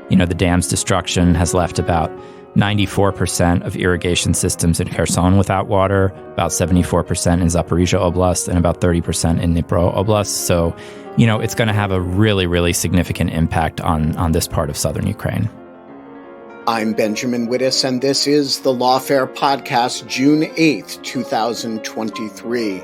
The dam's destruction has left about 94% of irrigation systems in Kherson without water, about 74% in Zaporizhia Oblast, and about 30% in Dnipro Oblast. So, it's going to have a really, really significant impact on this part of southern Ukraine. I'm Benjamin Wittes, and this is the Lawfare Podcast, June 8th, 2023.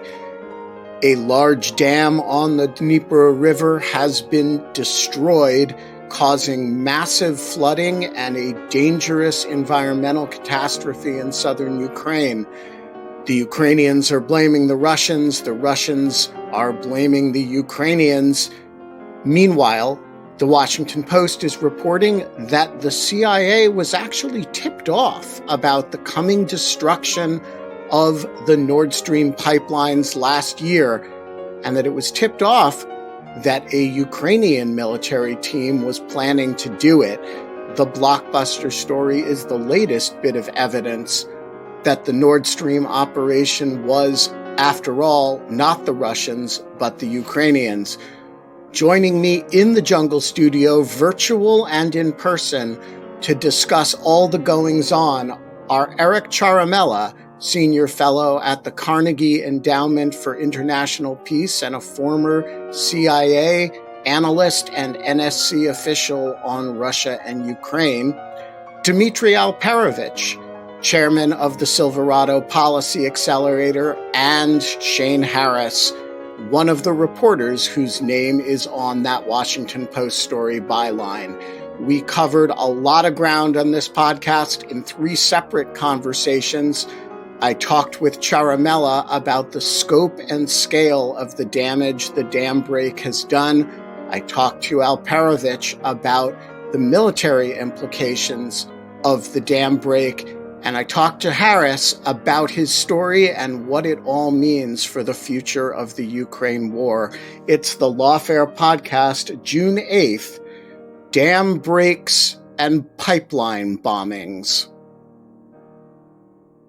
A large dam on the Dnipro River has been destroyed, causing massive flooding and a dangerous environmental catastrophe in southern Ukraine. The Ukrainians are blaming the Russians are blaming the Ukrainians. Meanwhile, the Washington Post is reporting that the CIA was actually tipped off about the coming destruction of the Nord Stream pipelines last year, and that it was tipped off that a Ukrainian military team was planning to do it. The blockbuster story is the latest bit of evidence that the Nord Stream operation was, after all, not the Russians, but the Ukrainians. Joining me in the Jungle Studio, virtual and in person, to discuss all the goings-on are Eric Ciaramella, Senior Fellow at the Carnegie Endowment for International Peace and a former CIA analyst and NSC official on Russia and Ukraine, Dmitri Alperovitch, Chairman of the Silverado Policy Accelerator, and Shane Harris, one of the reporters whose name is on that Washington Post story byline. We covered a lot of ground on this podcast in 3 separate conversations. I talked with Ciaramella about the scope and scale of the damage the dam break has done. I talked to Alperovitch about the military implications of the dam break. And I talked to Harris about his story and what it all means for the future of the Ukraine war. It's the Lawfare Podcast, June 8th, Dam Breaks and Pipeline Bombings.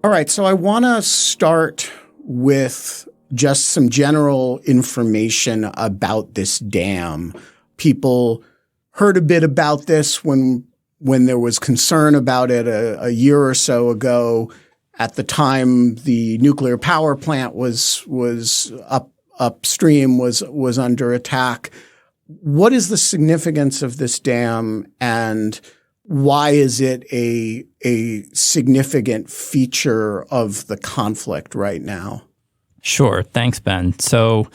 All right, so I want to start with just some general information about this dam. People heard a bit about this when there was concern about it a year or so ago. At the time, the nuclear power plant was upstream, was under attack. What is the significance of this dam, and why is it a significant feature of the conflict right now? Sure. Thanks, Ben. So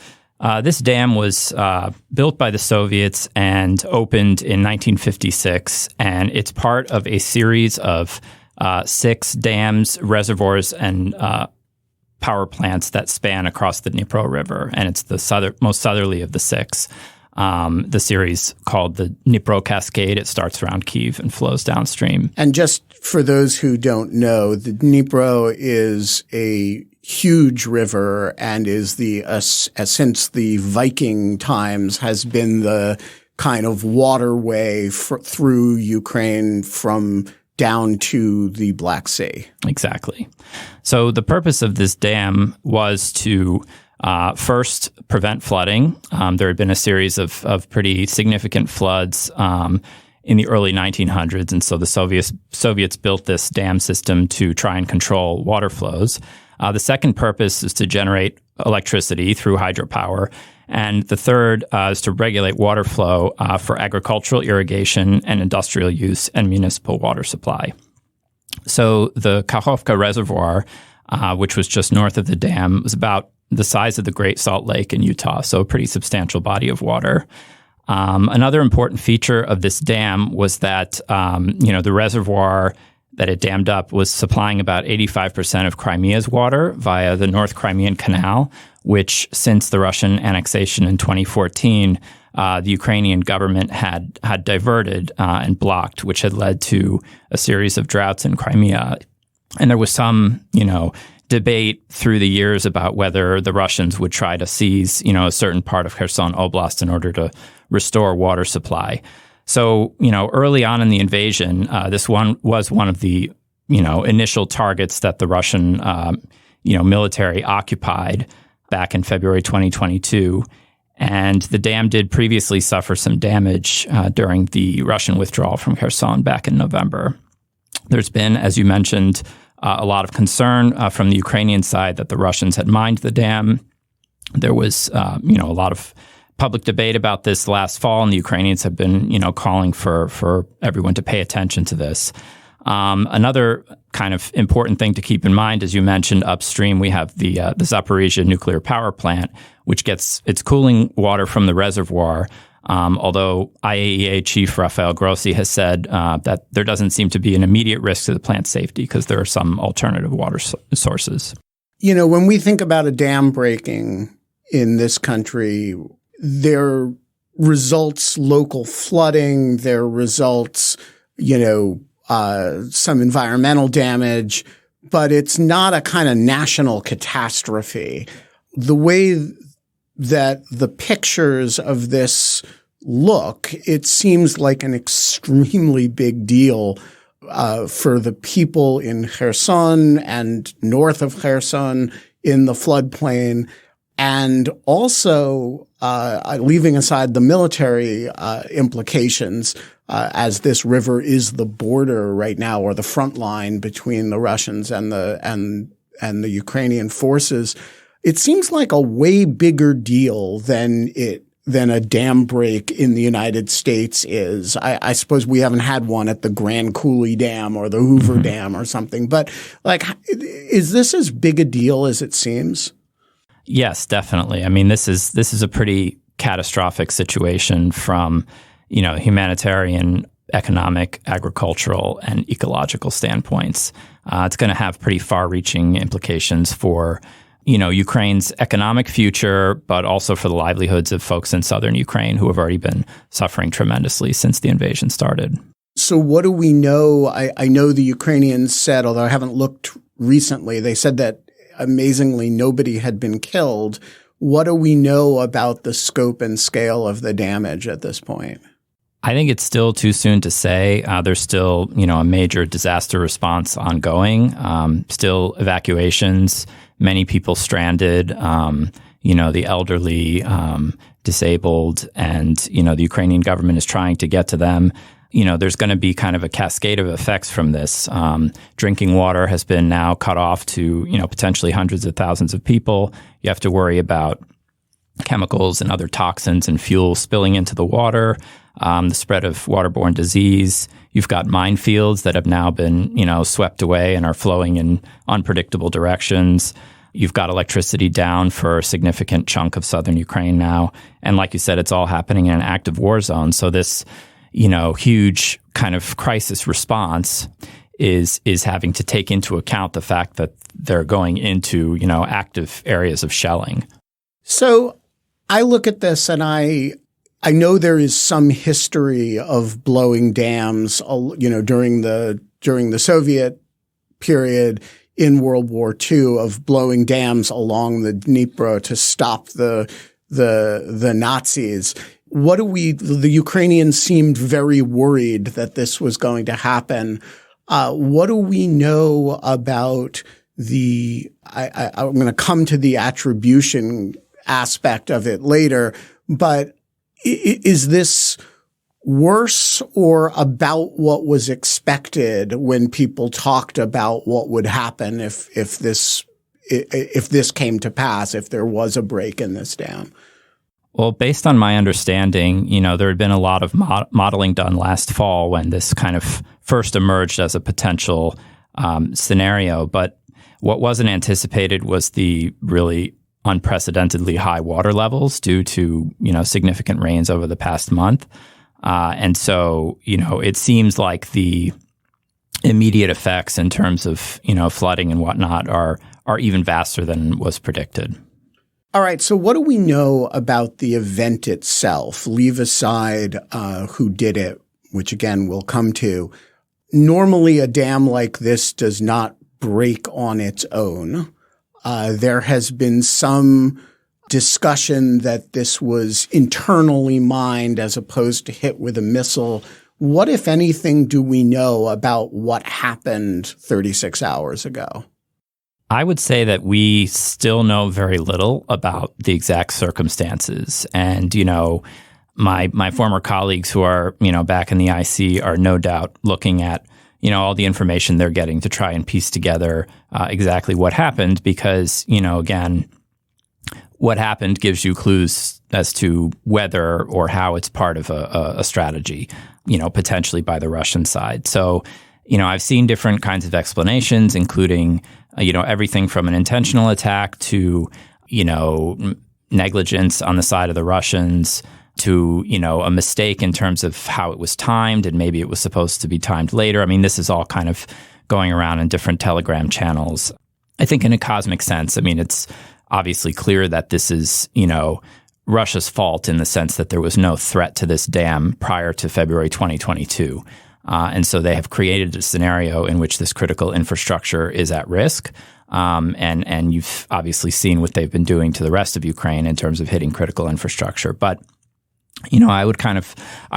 this dam was built by the Soviets and opened in 1956, and it's part of a series of 6 dams, reservoirs, and power plants that span across the Dnipro River, and it's the most southerly of the 6. The series called the Dnipro Cascade. It starts around Kyiv and flows downstream. And just for those who don't know, the Dnipro is a huge river and is since the Viking times has been the kind of waterway through Ukraine from down to the Black Sea. Exactly. So the purpose of this dam was to first prevent flooding. There had been a series of pretty significant floods in the early 1900s, and so the Soviets built this dam system to try and control water flows. The second purpose is to generate electricity through hydropower. And the third is to regulate water flow for agricultural irrigation and industrial use and municipal water supply. So the Kakhovka Reservoir, which was just north of the dam, was about the size of the Great Salt Lake in Utah, so a pretty substantial body of water. Another important feature of this dam was that, the reservoir that it dammed up was supplying about 85% of Crimea's water via the North Crimean Canal, which since the Russian annexation in 2014, the Ukrainian government had diverted and blocked, which had led to a series of droughts in Crimea. And there was some, debate through the years about whether the Russians would try to seize, a certain part of Kherson Oblast in order to restore water supply. So, early on in the invasion, this was one of the, initial targets that the Russian, military occupied back in February 2022. And the dam did previously suffer some damage during the Russian withdrawal from Kherson back in November. There's been, as you mentioned, a lot of concern from the Ukrainian side that the Russians had mined the dam. There was, a lot of public debate about this last fall, and the Ukrainians have been, calling for everyone to pay attention to this. Another kind of important thing to keep in mind, as you mentioned, upstream, we have the Zaporizhzhia nuclear power plant, which gets its cooling water from the reservoir. Although IAEA Chief Rafael Grossi has said that there doesn't seem to be an immediate risk to the plant's safety because there are some alternative water sources. When we think about a dam breaking in this country, there results local flooding, there results, some environmental damage, but it's not a kind of national catastrophe. The way that the pictures of this look, it seems like an extremely big deal for the people in Kherson and north of Kherson in the floodplain, and also leaving aside the military implications, as this river is the border right now, or the front line between the Russians and the Ukrainian forces. It seems like a way bigger deal than a dam break in the United States is. I suppose we haven't had one at the Grand Coulee Dam or the Hoover Dam or something, but is this as big a deal as it seems? Yes, definitely. I mean, this is a pretty catastrophic situation from, humanitarian, economic, agricultural, and ecological standpoints. It's going to have pretty far-reaching implications for Ukraine's economic future, but also for the livelihoods of folks in southern Ukraine who have already been suffering tremendously since the invasion started. So what do we know? I know the Ukrainians said, although I haven't looked recently, they said that amazingly nobody had been killed. What do we know about the scope and scale of the damage at this point? I think it's still too soon to say. There's still, a major disaster response ongoing, still evacuations, many people stranded, the elderly, disabled, and, the Ukrainian government is trying to get to them. There's going to be kind of a cascade of effects from this. Drinking water has been now cut off to, potentially hundreds of thousands of people. You have to worry about chemicals and other toxins and fuel spilling into the water, the spread of waterborne disease. You've got minefields that have now been, swept away and are flowing in unpredictable directions. You've got electricity down for a significant chunk of southern Ukraine now. And like you said, it's all happening in an active war zone. So this, huge kind of crisis response is having to take into account the fact that they're going into, active areas of shelling. So I look at this and I know there is some history of blowing dams, during the Soviet period in World War II, of blowing dams along the Dnipro to stop the Nazis. The Ukrainians seemed very worried that this was going to happen. What do we know about I'm going to come to the attribution aspect of it later, but is this worse or about what was expected when people talked about what would happen if this came to pass, if there was a break in this dam? Well, based on my understanding, there had been a lot of modeling done last fall when this kind of first emerged as a potential scenario. But what wasn't anticipated was the really unprecedentedly high water levels due to, significant rains over the past month. And so, it seems like the immediate effects in terms of, flooding and whatnot are even vaster than was predicted. All right. So what do we know about the event itself? Leave aside who did it, which again we'll come to. Normally a dam like this does not break on its own. There has been some discussion that this was internally mined as opposed to hit with a missile. What, if anything, do we know about what happened 36 hours ago? I would say that we still know very little about the exact circumstances. And, my former colleagues who are, back in the IC are no doubt looking at, all the information they're getting to try and piece together exactly what happened because, again, what happened gives you clues as to whether or how it's part of a strategy, potentially by the Russian side. So, I've seen different kinds of explanations, including, everything from an intentional attack to, negligence on the side of the Russians to, a mistake in terms of how it was timed and maybe it was supposed to be timed later. I mean, this is all kind of going around in different Telegram channels. I think in a cosmic sense, it's obviously clear that this is, Russia's fault in the sense that there was no threat to this dam prior to February 2022. And so they have created a scenario in which this critical infrastructure is at risk. And you've obviously seen what they've been doing to the rest of Ukraine in terms of hitting critical infrastructure. But, I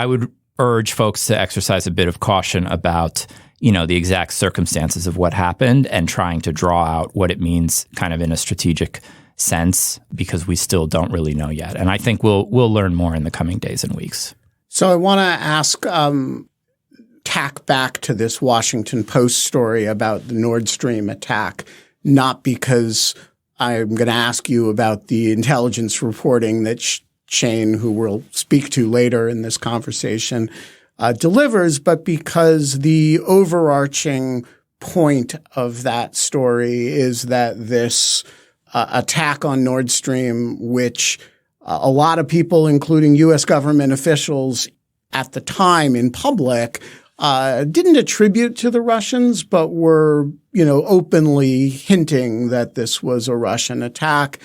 would urge folks to exercise a bit of caution about, the exact circumstances of what happened and trying to draw out what it means kind of in a strategic sense, because we still don't really know yet. And I think we'll learn more in the coming days and weeks. So I want to ask, tack back to this Washington Post story about the Nord Stream attack, not because I'm going to ask you about the intelligence reporting that Shane, who we'll speak to later in this conversation, delivers, but because the overarching point of that story is that this attack on Nord Stream, which a lot of people, including U.S. government officials at the time in public, didn't attribute to the Russians, but were, openly hinting that this was a Russian attack.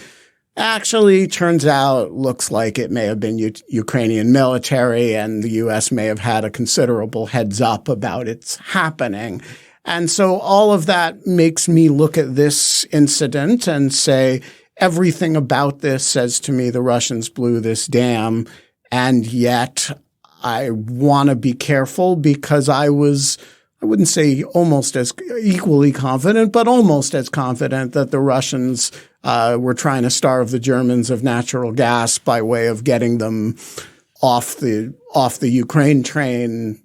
Actually, turns out, looks like it may have been Ukrainian military, and the U.S. may have had a considerable heads up about its happening. And so all of that makes me look at this incident and say, everything about this says to me the Russians blew this dam, and yet I want to be careful because I wouldn't say almost as equally confident, but almost as confident that the Russians were trying to starve the Germans of natural gas by way of getting them off the Ukraine train,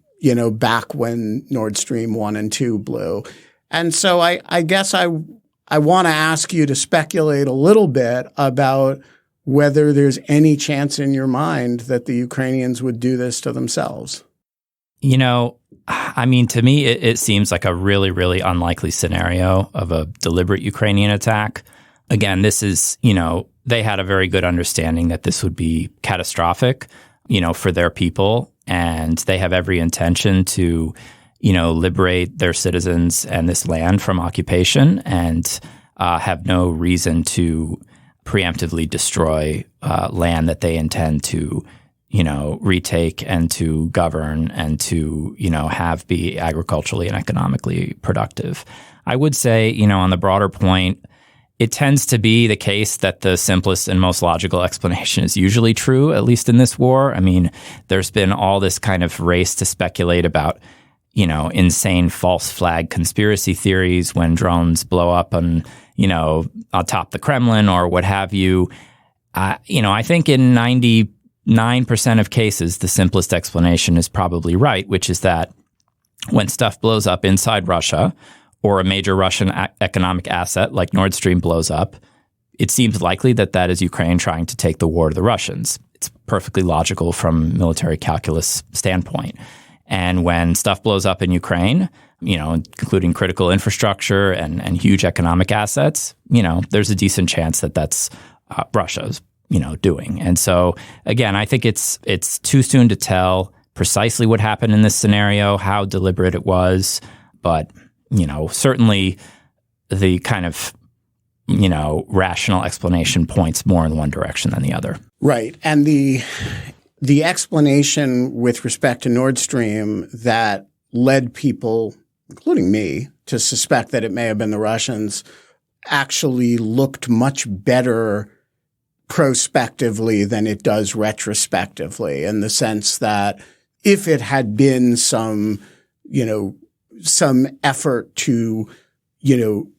back when Nord Stream 1 and 2 blew. And so I guess I want to ask you to speculate a little bit about whether there's any chance in your mind that the Ukrainians would do this to themselves. To me, it seems like a really, really unlikely scenario of a deliberate Ukrainian attack. Again, this is, they had a very good understanding that this would be catastrophic, for their people. And they have every intention to, liberate their citizens and this land from occupation and have no reason to preemptively destroy land that they intend to retake and to govern and to, have be agriculturally and economically productive. I would say, on the broader point, it tends to be the case that the simplest and most logical explanation is usually true, at least in this war. There's been all this kind of race to speculate about, insane false flag conspiracy theories when drones blow up on, atop the Kremlin or what have you. I think in 99% of cases, the simplest explanation is probably right, which is that when stuff blows up inside Russia or a major Russian economic asset like Nord Stream blows up, it seems likely that that is Ukraine trying to take the war to the Russians. It's perfectly logical from military calculus standpoint. And when stuff blows up in Ukraine, including critical infrastructure and huge economic assets, there's a decent chance that that's Russia's doing. And so, again, I think it's too soon to tell precisely what happened in this scenario, how deliberate it was. But, certainly the kind of, rational explanation points more in one direction than the other. Right. And the explanation with respect to Nord Stream that led people, including me, to suspect that it may have been the Russians actually looked much better prospectively than it does retrospectively, in the sense that if it had been some effort to,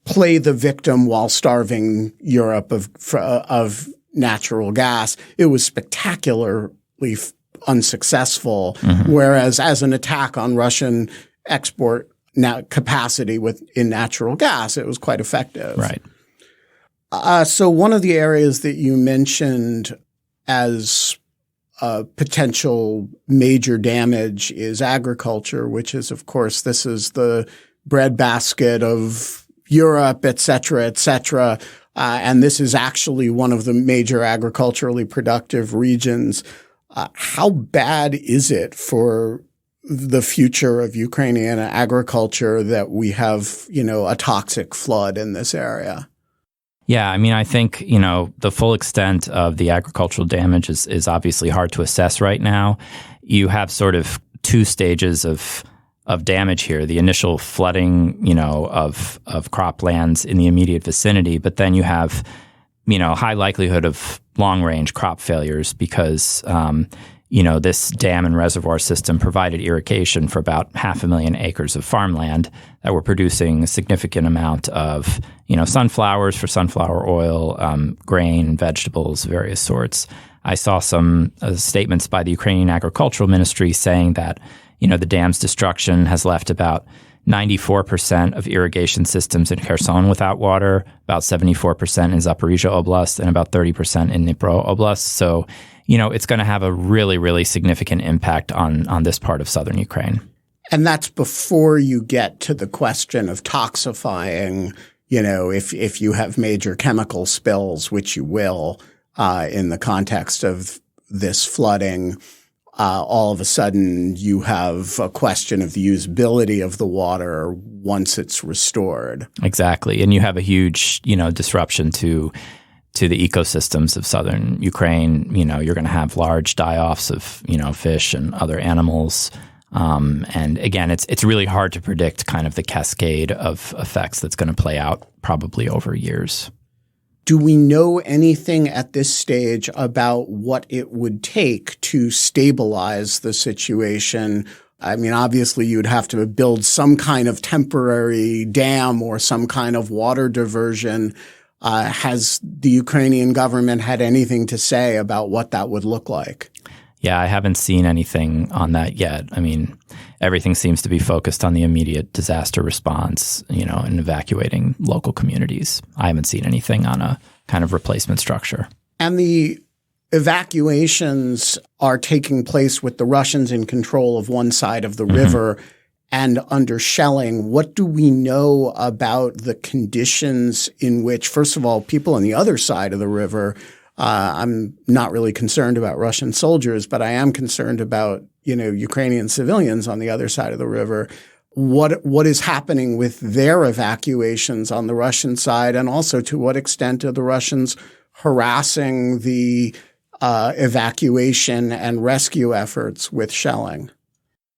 play the victim while starving Europe of natural gas. It was spectacularly unsuccessful, whereas as an attack on Russian export capacity in natural gas, it was quite effective. Right. So one of the areas that you mentioned as potential major damage is agriculture, which is, of course, this is the breadbasket of Europe, et cetera, et cetera. And this is actually one of the major agriculturally productive regions. How bad is it for the future of Ukrainian agriculture that we have, a toxic flood in this area? Yeah, I mean, I think, the full extent of the agricultural damage is obviously hard to assess right now. You have sort of two stages of damage here. The initial flooding, of croplands in the immediate vicinity, but then you have, high likelihood of long-range crop failures because, this dam and reservoir system provided irrigation for about 500,000 acres of farmland that were producing a significant amount of, sunflowers for sunflower oil, grain, vegetables, various sorts. I saw some statements by the Ukrainian Agricultural Ministry saying that, the dam's destruction has left about 94% of irrigation systems in Kherson without water, about 74% in Zaporizhia Oblast, and about 30% in Dnipro Oblast. So, it's going to have a really, really significant impact on this part of southern Ukraine. And that's before you get to the question of toxifying, if you have major chemical spills, which you will, in the context of this flooding. All of a sudden you have a question of the usability of the water once it's restored. Exactly. And you have a huge, disruption to the ecosystems of southern Ukraine. You're going to have large die-offs of, fish and other animals. And again, it's really hard to predict kind of the cascade of effects that's going to play out probably over years. Do we know anything at this stage about what it would take to stabilize the situation? I mean, obviously, you'd have to build some kind of temporary dam or some kind of water diversion. Has the Ukrainian government had anything to say about what that would look like? Yeah, I haven't seen anything on that yet. I mean, everything seems to be focused on the immediate disaster response, and evacuating local communities. I haven't seen anything on a kind of replacement structure. And the evacuations are taking place with the Russians in control of one side of the river and under shelling. What do we know about the conditions in which, first of all, people on the other side of the river I'm not really concerned about Russian soldiers, but I am concerned about, Ukrainian civilians on the other side of the river. What is happening with their evacuations on the Russian side, and also to what extent are the Russians harassing the evacuation and rescue efforts with shelling?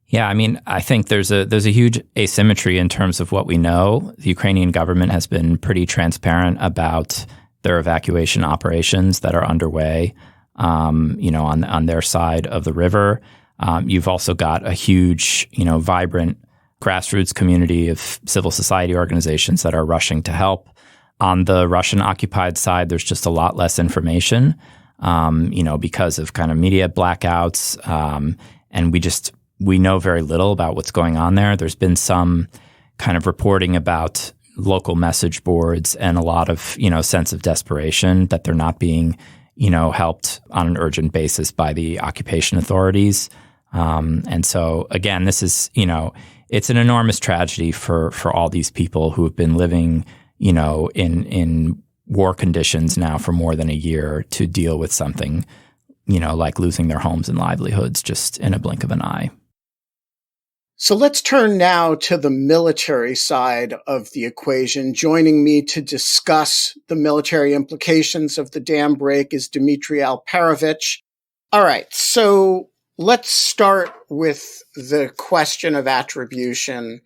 Yeah, I mean, I think there's a huge asymmetry in terms of what we know. The Ukrainian government has been pretty transparent about their evacuation operations that are underway, on their side of the river. You've also got a huge, vibrant grassroots community of civil society organizations that are rushing to help. On the Russian occupied side, there's just a lot less information, because of kind of media blackouts, and we know very little about what's going on there. There's been some kind of reporting about local message boards and a lot of, sense of desperation that they're not being, helped on an urgent basis by the occupation authorities. And so, again, this is, it's an enormous tragedy for all these people who have been living, in war conditions now for more than a year to deal with something, like losing their homes and livelihoods just in a blink of an eye. So let's turn now to the military side of the equation. Joining me to discuss the military implications of the dam break is Dmitri Alperovitch. All right, so let's start with the question of attribution.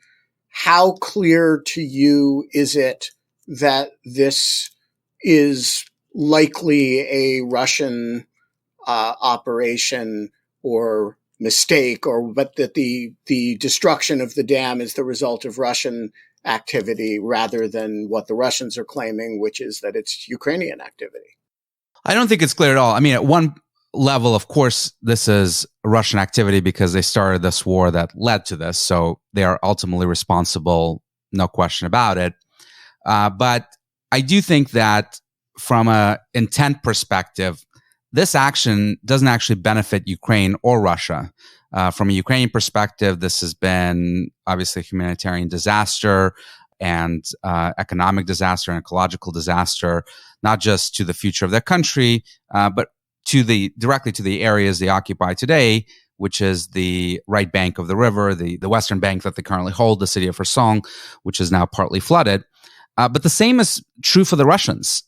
How clear to you is it that this is likely a Russian operation or mistake, but that the destruction of the dam is the result of Russian activity rather than what the Russians are claiming, which is that it's Ukrainian activity. I don't think it's clear at all. I mean, at one level, of course, this is Russian activity because they started this war that led to this. So they are ultimately responsible, no question about it. But I do think that from an intent perspective, this action doesn't actually benefit Ukraine or Russia. From a Ukrainian perspective, this has been obviously a humanitarian disaster and economic disaster and ecological disaster, not just to the future of their country, but directly to the areas they occupy today, which is the right bank of the river, the western bank that they currently hold, the city of Kherson, which is now partly flooded. But the same is true for the Russians.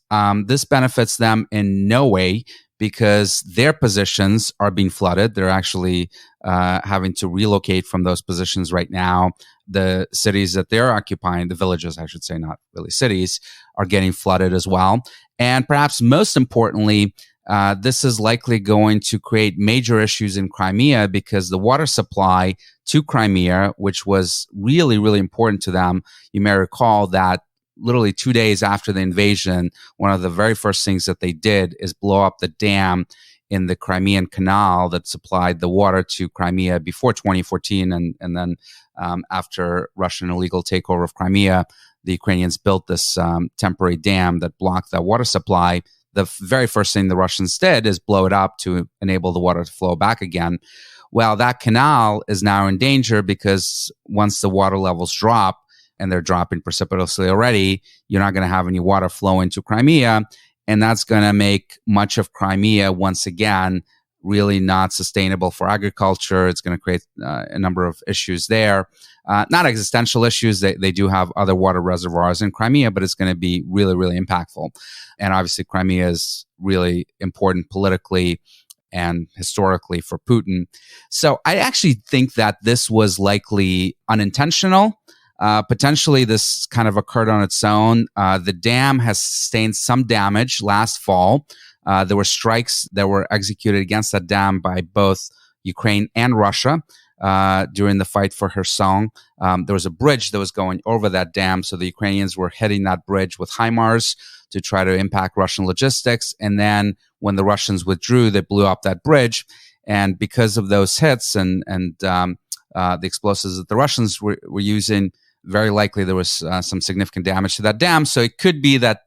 This benefits them in no way because their positions are being flooded. They're actually having to relocate from those positions right now. The cities that they're occupying, the villages, I should say, not really cities, are getting flooded as well. And perhaps most importantly, this is likely going to create major issues in Crimea because the water supply to Crimea, which was really, really important to them, you may recall that literally 2 days after the invasion, one of the very first things that they did is blow up the dam in the Crimean Canal that supplied the water to Crimea before 2014. And then after Russian illegal takeover of Crimea, the Ukrainians built this temporary dam that blocked that water supply. The very first thing the Russians did is blow it up to enable the water to flow back again. Well, that canal is now in danger because once the water levels drop, and they're dropping precipitously already, you're not going to have any water flow into Crimea. And that's going to make much of Crimea, once again, really not sustainable for agriculture. It's going to create a number of issues there. Not existential issues. They do have other water reservoirs in Crimea, but it's going to be really, really impactful. And obviously, Crimea is really important politically and historically for Putin. So I actually think that this was likely unintentional. Potentially, this kind of occurred on its own. The dam has sustained some damage last fall. There were strikes that were executed against that dam by both Ukraine and Russia during the fight for Kherson. There was a bridge that was going over that dam, so the Ukrainians were hitting that bridge with HIMARS to try to impact Russian logistics. And then when the Russians withdrew, they blew up that bridge. And because of those hits and the explosives that the Russians were using, very likely there was some significant damage to that dam. So it could be that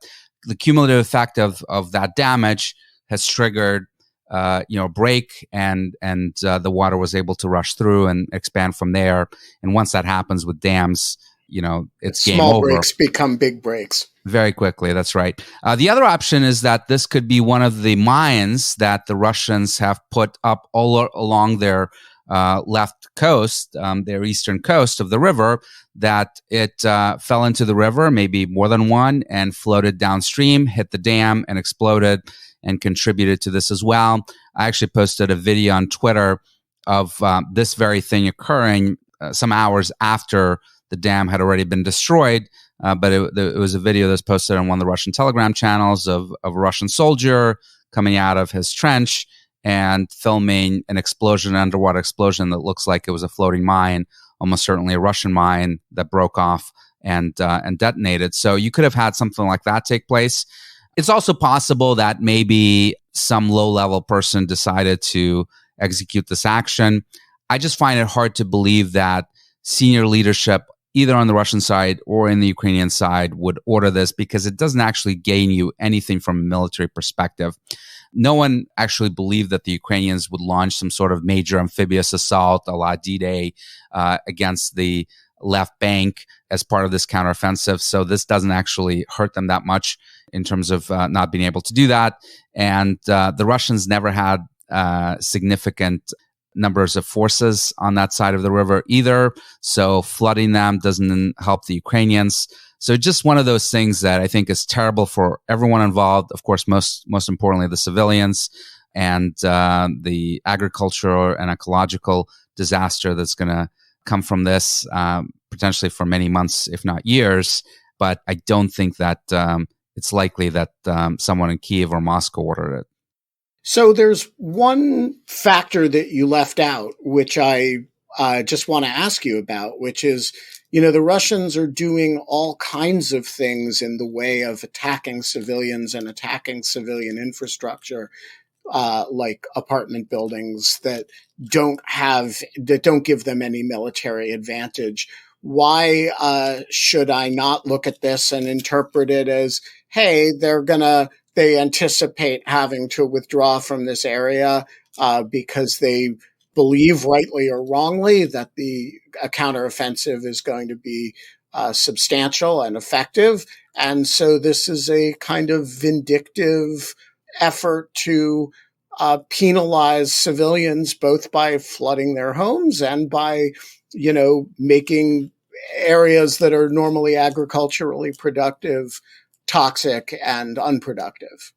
the cumulative effect of that damage has triggered a break, and the water was able to rush through and expand from there. And once that happens with dams, it's game over. Small breaks become big breaks. Very quickly, that's right. The other option is that this could be one of the mines that the Russians have put up all along their left coast, their eastern coast of the river, that it fell into the river, maybe more than one, and floated downstream, hit the dam, and exploded, and contributed to this as well. I actually posted a video on Twitter of this very thing occurring some hours after the dam had already been destroyed. But it was a video that was posted on one of the Russian Telegram channels of a Russian soldier coming out of his trench and filming an explosion, an underwater explosion that looks like it was a floating mine, almost certainly a Russian mine that broke off and detonated. So you could have had something like that take place. It's also possible that maybe some low-level person decided to execute this action. I just find it hard to believe that senior leadership, either on the Russian side or in the Ukrainian side, would order this because it doesn't actually gain you anything from a military perspective. No one actually believed that the Ukrainians would launch some sort of major amphibious assault a la D-Day against the left bank as part of this counteroffensive. So this doesn't actually hurt them that much in terms of not being able to do that. And the Russians never had significant numbers of forces on that side of the river either. So flooding them doesn't help the Ukrainians. So just one of those things that I think is terrible for everyone involved. Of course, most importantly, the civilians and the agricultural and ecological disaster that's going to come from this, potentially for many months, if not years. But I don't think that it's likely that someone in Kyiv or Moscow ordered it. So there's one factor that you left out, which I just want to ask you about, which is The Russians are doing all kinds of things in the way of attacking civilians and attacking civilian infrastructure, like apartment buildings that don't give them any military advantage. Why should I not look at this and interpret it as, hey, they anticipate having to withdraw from this area because they believe, rightly or wrongly, that the counteroffensive is going to be substantial and effective. And so this is a kind of vindictive effort to penalize civilians, both by flooding their homes and by, making areas that are normally agriculturally productive toxic and unproductive.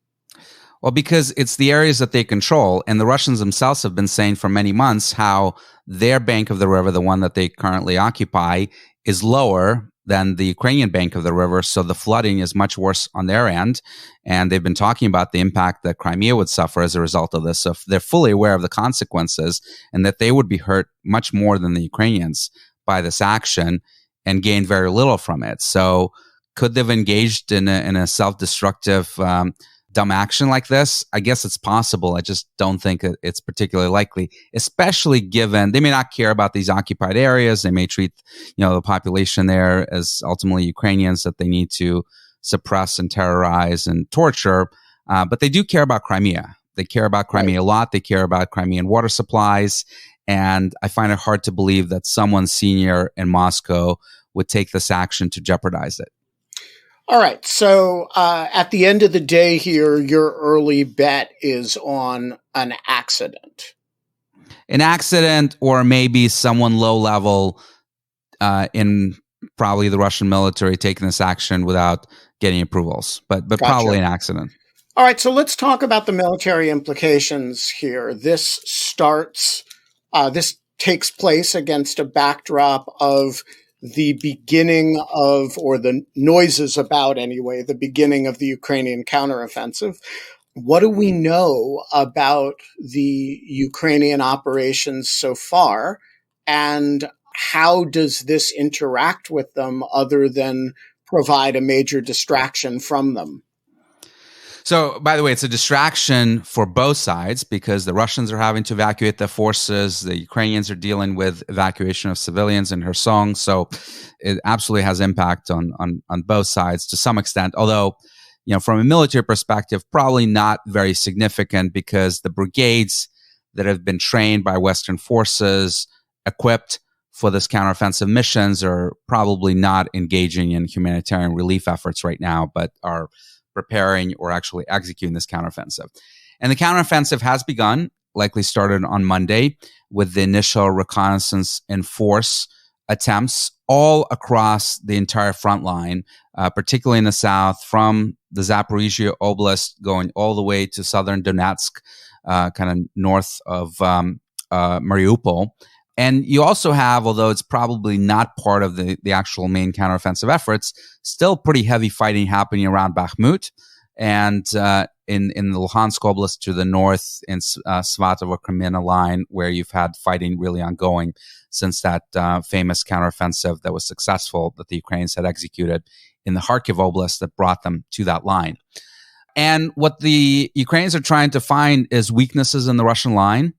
Well, because it's the areas that they control, and the Russians themselves have been saying for many months how their bank of the river, the one that they currently occupy, is lower than the Ukrainian bank of the river, so the flooding is much worse on their end. And they've been talking about the impact that Crimea would suffer as a result of this. So they're fully aware of the consequences and that they would be hurt much more than the Ukrainians by this action and gain very little from it. So could they have engaged in a self-destructive dumb action like this? I guess it's possible. I just don't think it's particularly likely, especially given they may not care about these occupied areas. They may treat, the population there as ultimately Ukrainians that they need to suppress and terrorize and torture. But they do care about Crimea. They care about Crimea a lot. They care about Crimean water supplies. And I find it hard to believe that someone senior in Moscow would take this action to jeopardize it. All right. So at the end of the day here, your early bet is on an accident. An accident, or maybe someone low level in probably the Russian military taking this action without getting approvals, but gotcha. Probably an accident. All right. So let's talk about the military implications here. This takes place against a backdrop of the beginning of, or the noises about anyway, the beginning of the Ukrainian counteroffensive. What do we know about the Ukrainian operations so far? And how does this interact with them other than provide a major distraction from them? So, by the way, it's a distraction for both sides because the Russians are having to evacuate their forces. The Ukrainians are dealing with evacuation of civilians in Kherson. So it absolutely has impact on both sides to some extent. Although, from a military perspective, probably not very significant because the brigades that have been trained by Western forces, equipped for this counteroffensive missions, are probably not engaging in humanitarian relief efforts right now, but are preparing or actually executing this counteroffensive. And the counteroffensive has begun, likely started on Monday, with the initial reconnaissance and force attempts all across the entire front line, particularly in the south, from the Zaporizhia Oblast going all the way to southern Donetsk, kind of north of Mariupol. And you also have, although it's probably not part of the actual main counteroffensive efforts, still pretty heavy fighting happening around Bakhmut and in the Luhansk Oblast to the north in Svatovo-Kreminna line, where you've had fighting really ongoing since that famous counteroffensive that was successful that the Ukrainians had executed in the Kharkiv Oblast that brought them to that line. And what the Ukrainians are trying to find is weaknesses in the Russian line.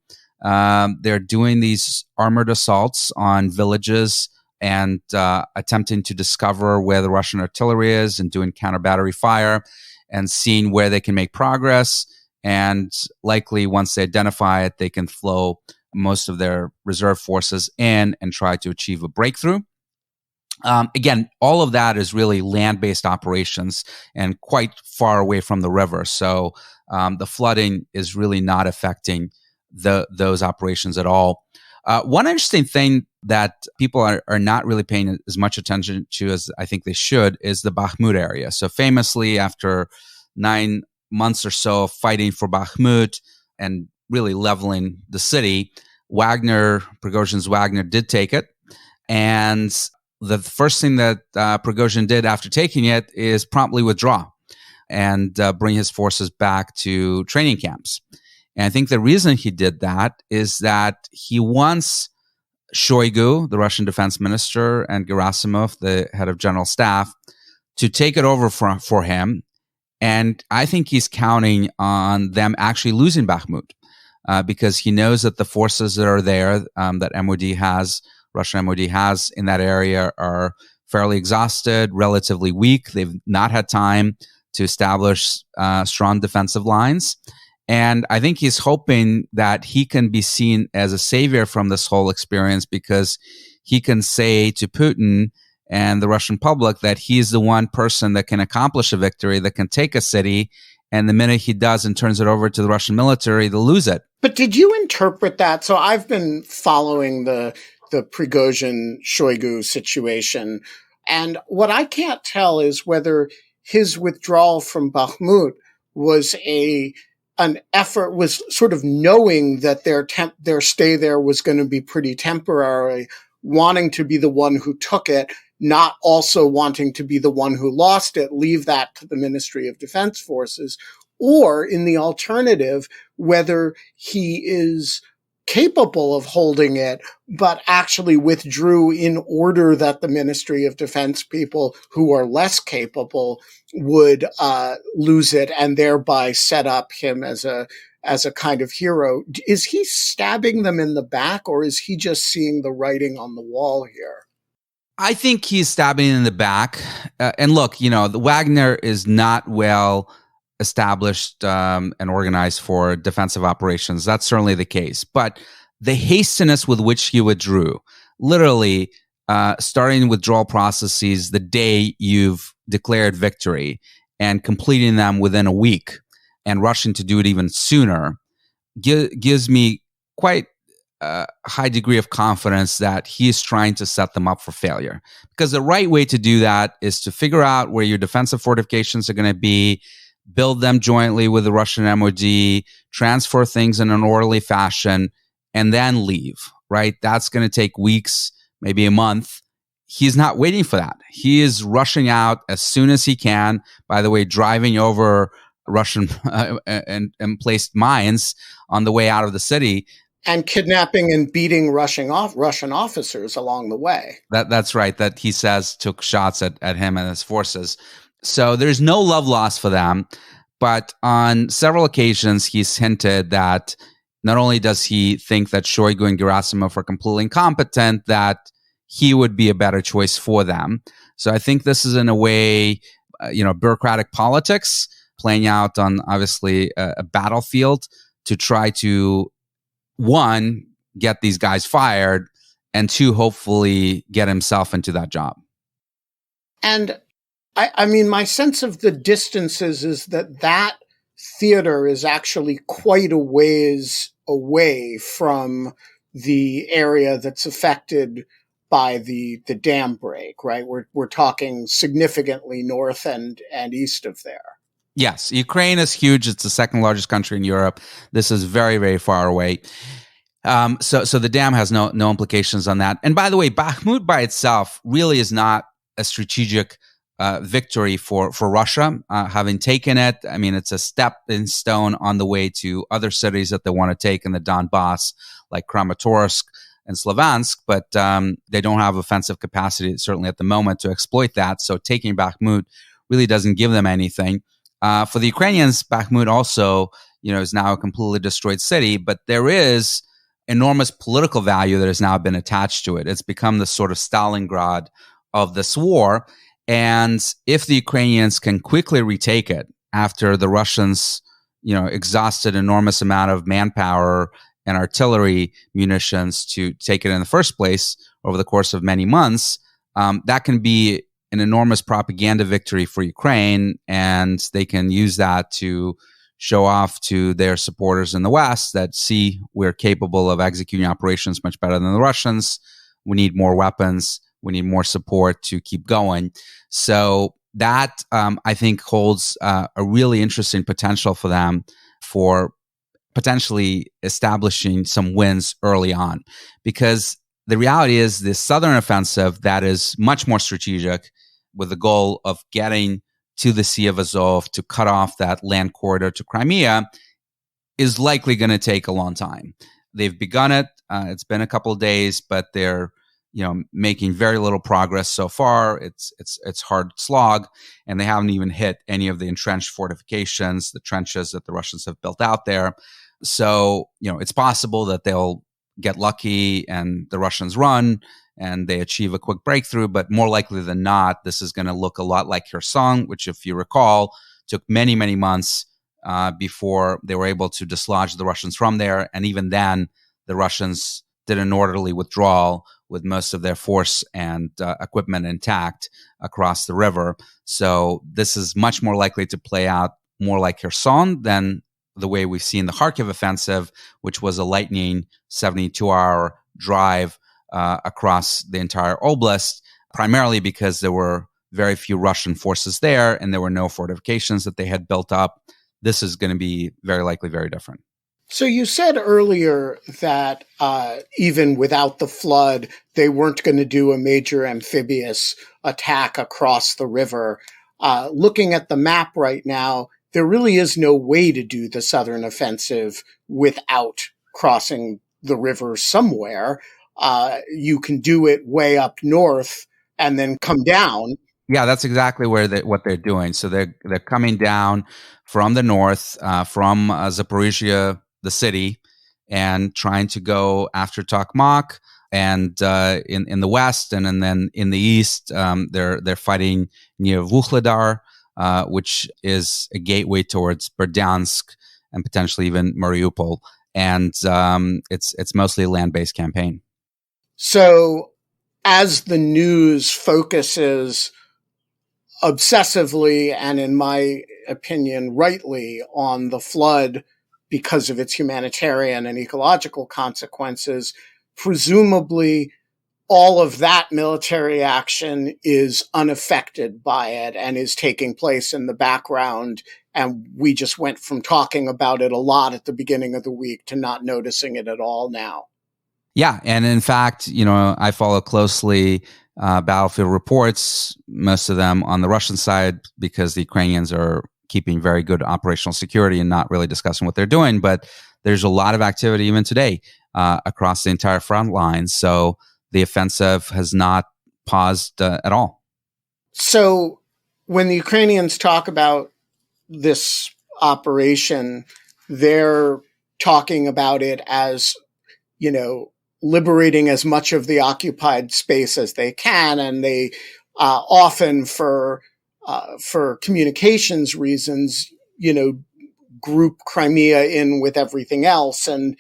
They're doing these armored assaults on villages and attempting to discover where the Russian artillery is and doing counter-battery fire and seeing where they can make progress. And likely once they identify it, they can flow most of their reserve forces in and try to achieve a breakthrough. Again, all of that is really land-based operations and quite far away from the river. So the flooding is really not affecting those operations at all. One interesting thing that people are not really paying as much attention to as I think they should is the Bakhmut area. So famously, after 9 months or so of fighting for Bakhmut and really leveling the city, Prigozhin's Wagner did take it. And the first thing that Prigozhin did after taking it is promptly withdraw and bring his forces back to training camps. And I think the reason he did that is that he wants Shoigu, the Russian defense minister, and Gerasimov, the head of general staff, to take it over for him. And I think he's counting on them actually losing Bakhmut because he knows that the forces that are there, that Russian MOD has in that area, are fairly exhausted, relatively weak. They've not had time to establish strong defensive lines. And I think he's hoping that he can be seen as a savior from this whole experience because he can say to Putin and the Russian public that he's the one person that can accomplish a victory, that can take a city, and the minute he does and turns it over to the Russian military, they'll lose it. But did you interpret that? So I've been following the Prigozhin-Shoigu situation, and what I can't tell is whether his withdrawal from Bakhmut was an effort, was sort of knowing that their stay there was going to be pretty temporary, wanting to be the one who took it, not also wanting to be the one who lost it, leave that to the Ministry of Defense Forces, or in the alternative, whether he is capable of holding it, but actually withdrew in order that the Ministry of Defense people who are less capable would lose it and thereby set up him as a kind of hero. Is he stabbing them in the back, or is he just seeing the writing on the wall here? I think he's stabbing in the back. And look, the Wagner is not well established and organized for defensive operations. That's certainly the case. But the hastiness with which he withdrew, literally starting withdrawal processes the day you've declared victory and completing them within a week and rushing to do it even sooner, gives me quite a high degree of confidence that he is trying to set them up for failure. Because the right way to do that is to figure out where your defensive fortifications are going to be, build them jointly with the Russian MOD, transfer things in an orderly fashion, and then leave, right? That's going to take weeks, maybe a month. He's not waiting for that. He is rushing out as soon as he can, by the way, driving over Russian and placed mines on the way out of the city. And kidnapping and beating Russian officers along the way. That's right. That he says took shots at him and his forces. So there's no love lost for them. But on several occasions, he's hinted that not only does he think that Shoigu and Gerasimov are completely incompetent, that he would be a better choice for them. So I think this is in a way, bureaucratic politics playing out on obviously a battlefield to try to, one, get these guys fired, and two, hopefully get himself into that job. And I mean, my sense of the distances is that theater is actually quite a ways away from the area that's affected by the dam break, right? We're talking significantly north and east of there. Yes, Ukraine is huge. It's the second largest country in Europe. This is very, very far away. So the dam has no implications on that. And by the way, Bakhmut by itself really is not a strategic victory for Russia. Having taken it, I mean, it's a stepping stone on the way to other cities that they want to take in the Donbass, like Kramatorsk and Slavansk, but they don't have offensive capacity, certainly at the moment, to exploit that. So taking Bakhmut really doesn't give them anything. For the Ukrainians, Bakhmut also, is now a completely destroyed city, but there is enormous political value that has now been attached to it. It's become the sort of Stalingrad of this war. And if the Ukrainians can quickly retake it after the Russians, exhausted enormous amount of manpower and artillery munitions to take it in the first place over the course of many months, that can be an enormous propaganda victory for Ukraine, and they can use that to show off to their supporters in the West that, see, we're capable of executing operations much better than the Russians. We need more weapons. We need more support to keep going. So that, I think, holds a really interesting potential for them for potentially establishing some wins early on. Because the reality is the southern offensive that is much more strategic, with the goal of getting to the Sea of Azov to cut off that land corridor to Crimea, is likely going to take a long time. They've begun it It's been a couple of days, but they're making very little progress so far. It's hard slog, and they haven't even hit any of the entrenched fortifications, the trenches that the Russians have built out there. So it's possible that they'll get lucky and the Russians run and they achieve a quick breakthrough, but more likely than not, this is going to look a lot like Kherson, which, if you recall, took many, many months before they were able to dislodge the Russians from there. And even then, the Russians did an orderly withdrawal with most of their force and equipment intact across the river. So this is much more likely to play out more like Kherson than the way we've seen the Kharkiv offensive, which was a lightning 72-hour drive across the entire oblast, primarily because there were very few Russian forces there and there were no fortifications that they had built up. This is going to be very likely very different. So you said earlier that even without the flood, they weren't going to do a major amphibious attack across the river. Looking at the map right now, there really is no way to do the southern offensive without crossing the river somewhere. You can do it way up north and then come down. Yeah, that's exactly what they're doing. So they're coming down from the north, from Zaporizhia, the city, and trying to go after Tokmak, and in the west, and then in the east, they're fighting near Vuhledar, which is a gateway towards Berdyansk and potentially even Mariupol. And it's mostly a land-based campaign. So as the news focuses obsessively, and in my opinion, rightly, on the flood because of its humanitarian and ecological consequences, presumably all of that military action is unaffected by it and is taking place in the background. And we just went from talking about it a lot at the beginning of the week to not noticing it at all now. Yeah. And in fact, I follow closely battlefield reports, most of them on the Russian side, because the Ukrainians are keeping very good operational security and not really discussing what they're doing. But there's a lot of activity even today across the entire front line. So the offensive has not paused at all. So when the Ukrainians talk about this operation, they're talking about it as, liberating as much of the occupied space as they can. And they often, for communications reasons, group Crimea in with everything else and,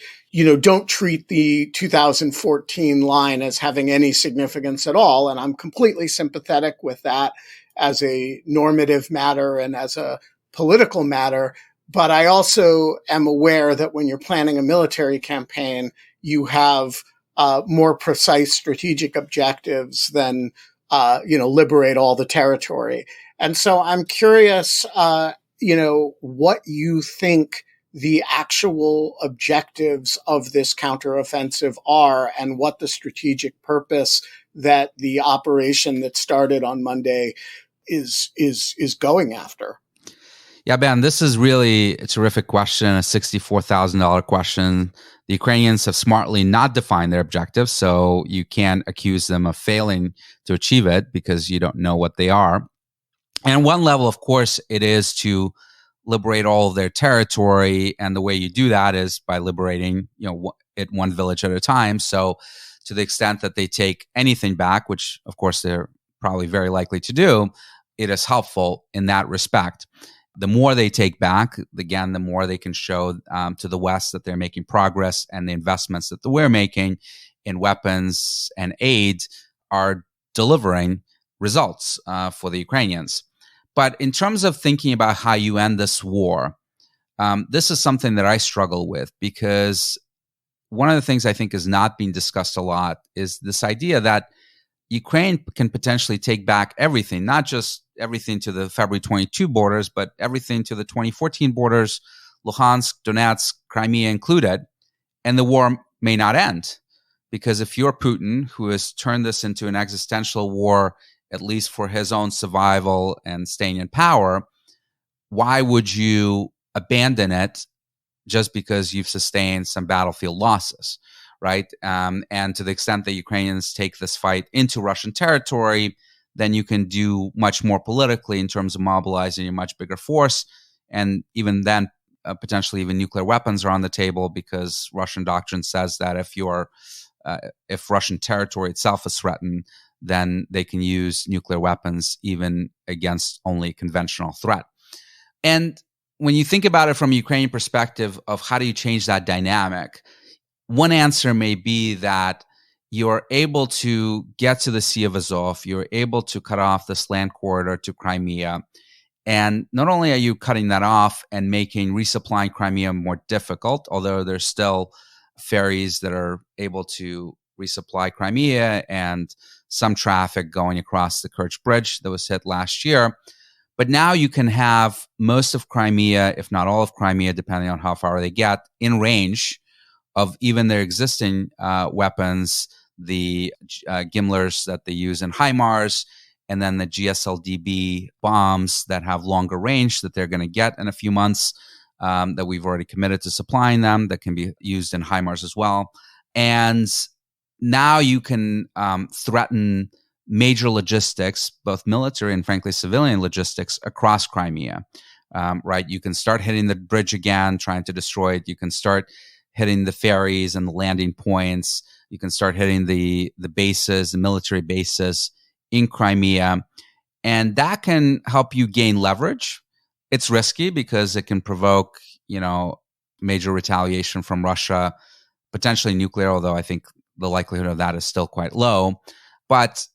don't treat the 2014 line as having any significance at all. And I'm completely sympathetic with that as a normative matter and as a political matter. But I also am aware that when you're planning a military campaign, you have more precise strategic objectives than, liberate all the territory. And so I'm curious, what you think the actual objectives of this counteroffensive are and what the strategic purpose that the operation that started on Monday is going after. Yeah, Ben, this is really a terrific question, a $64,000 question. The Ukrainians have smartly not defined their objectives, so you can't accuse them of failing to achieve it because you don't know what they are. And on one level, of course, it is to liberate all of their territory, and the way you do that is by liberating, it one village at a time. So to the extent that they take anything back, which of course they're probably very likely to do, it is helpful in that respect. The more they take back, again, the more they can show to the West that they're making progress, and the investments that we're making in weapons and aid are delivering results for the Ukrainians. But in terms of thinking about how you end this war, this is something that I struggle with, because one of the things I think is not being discussed a lot is this idea that Ukraine can potentially take back everything, not just everything to the February 22 borders, but everything to the 2014 borders, Luhansk, Donetsk, Crimea included, and the war may not end. Because if you're Putin, who has turned this into an existential war, at least for his own survival and staying in power, why would you abandon it just because you've sustained some battlefield losses, right? And to the extent that Ukrainians take this fight into Russian territory, then you can do much more politically in terms of mobilizing a much bigger force. And even then, potentially even nuclear weapons are on the table, because Russian doctrine says that if Russian territory itself is threatened, then they can use nuclear weapons even against only conventional threat. And when you think about it from a Ukrainian perspective of how do you change that dynamic, one answer may be that you're able to get to the Sea of Azov, you're able to cut off this land corridor to Crimea. And not only are you cutting that off and making resupplying Crimea more difficult, although there's still ferries that are able to resupply Crimea and some traffic going across the Kerch Bridge that was hit last year. But now you can have most of Crimea, if not all of Crimea, depending on how far they get, in range of even their existing weapons, the Gimlers that they use in HIMARS, and then the GSLDB bombs that have longer range that they're going to get in a few months, that we've already committed to supplying them, that can be used in HIMARS as well. And now you can threaten major logistics, both military and frankly civilian logistics, across Crimea, right? You can start hitting the bridge again, trying to destroy it. You can start hitting the ferries and the landing points. You can start hitting the bases, the military bases in Crimea. And that can help you gain leverage. It's risky because it can provoke, major retaliation from Russia, potentially nuclear, although I think the likelihood of that is still quite low. But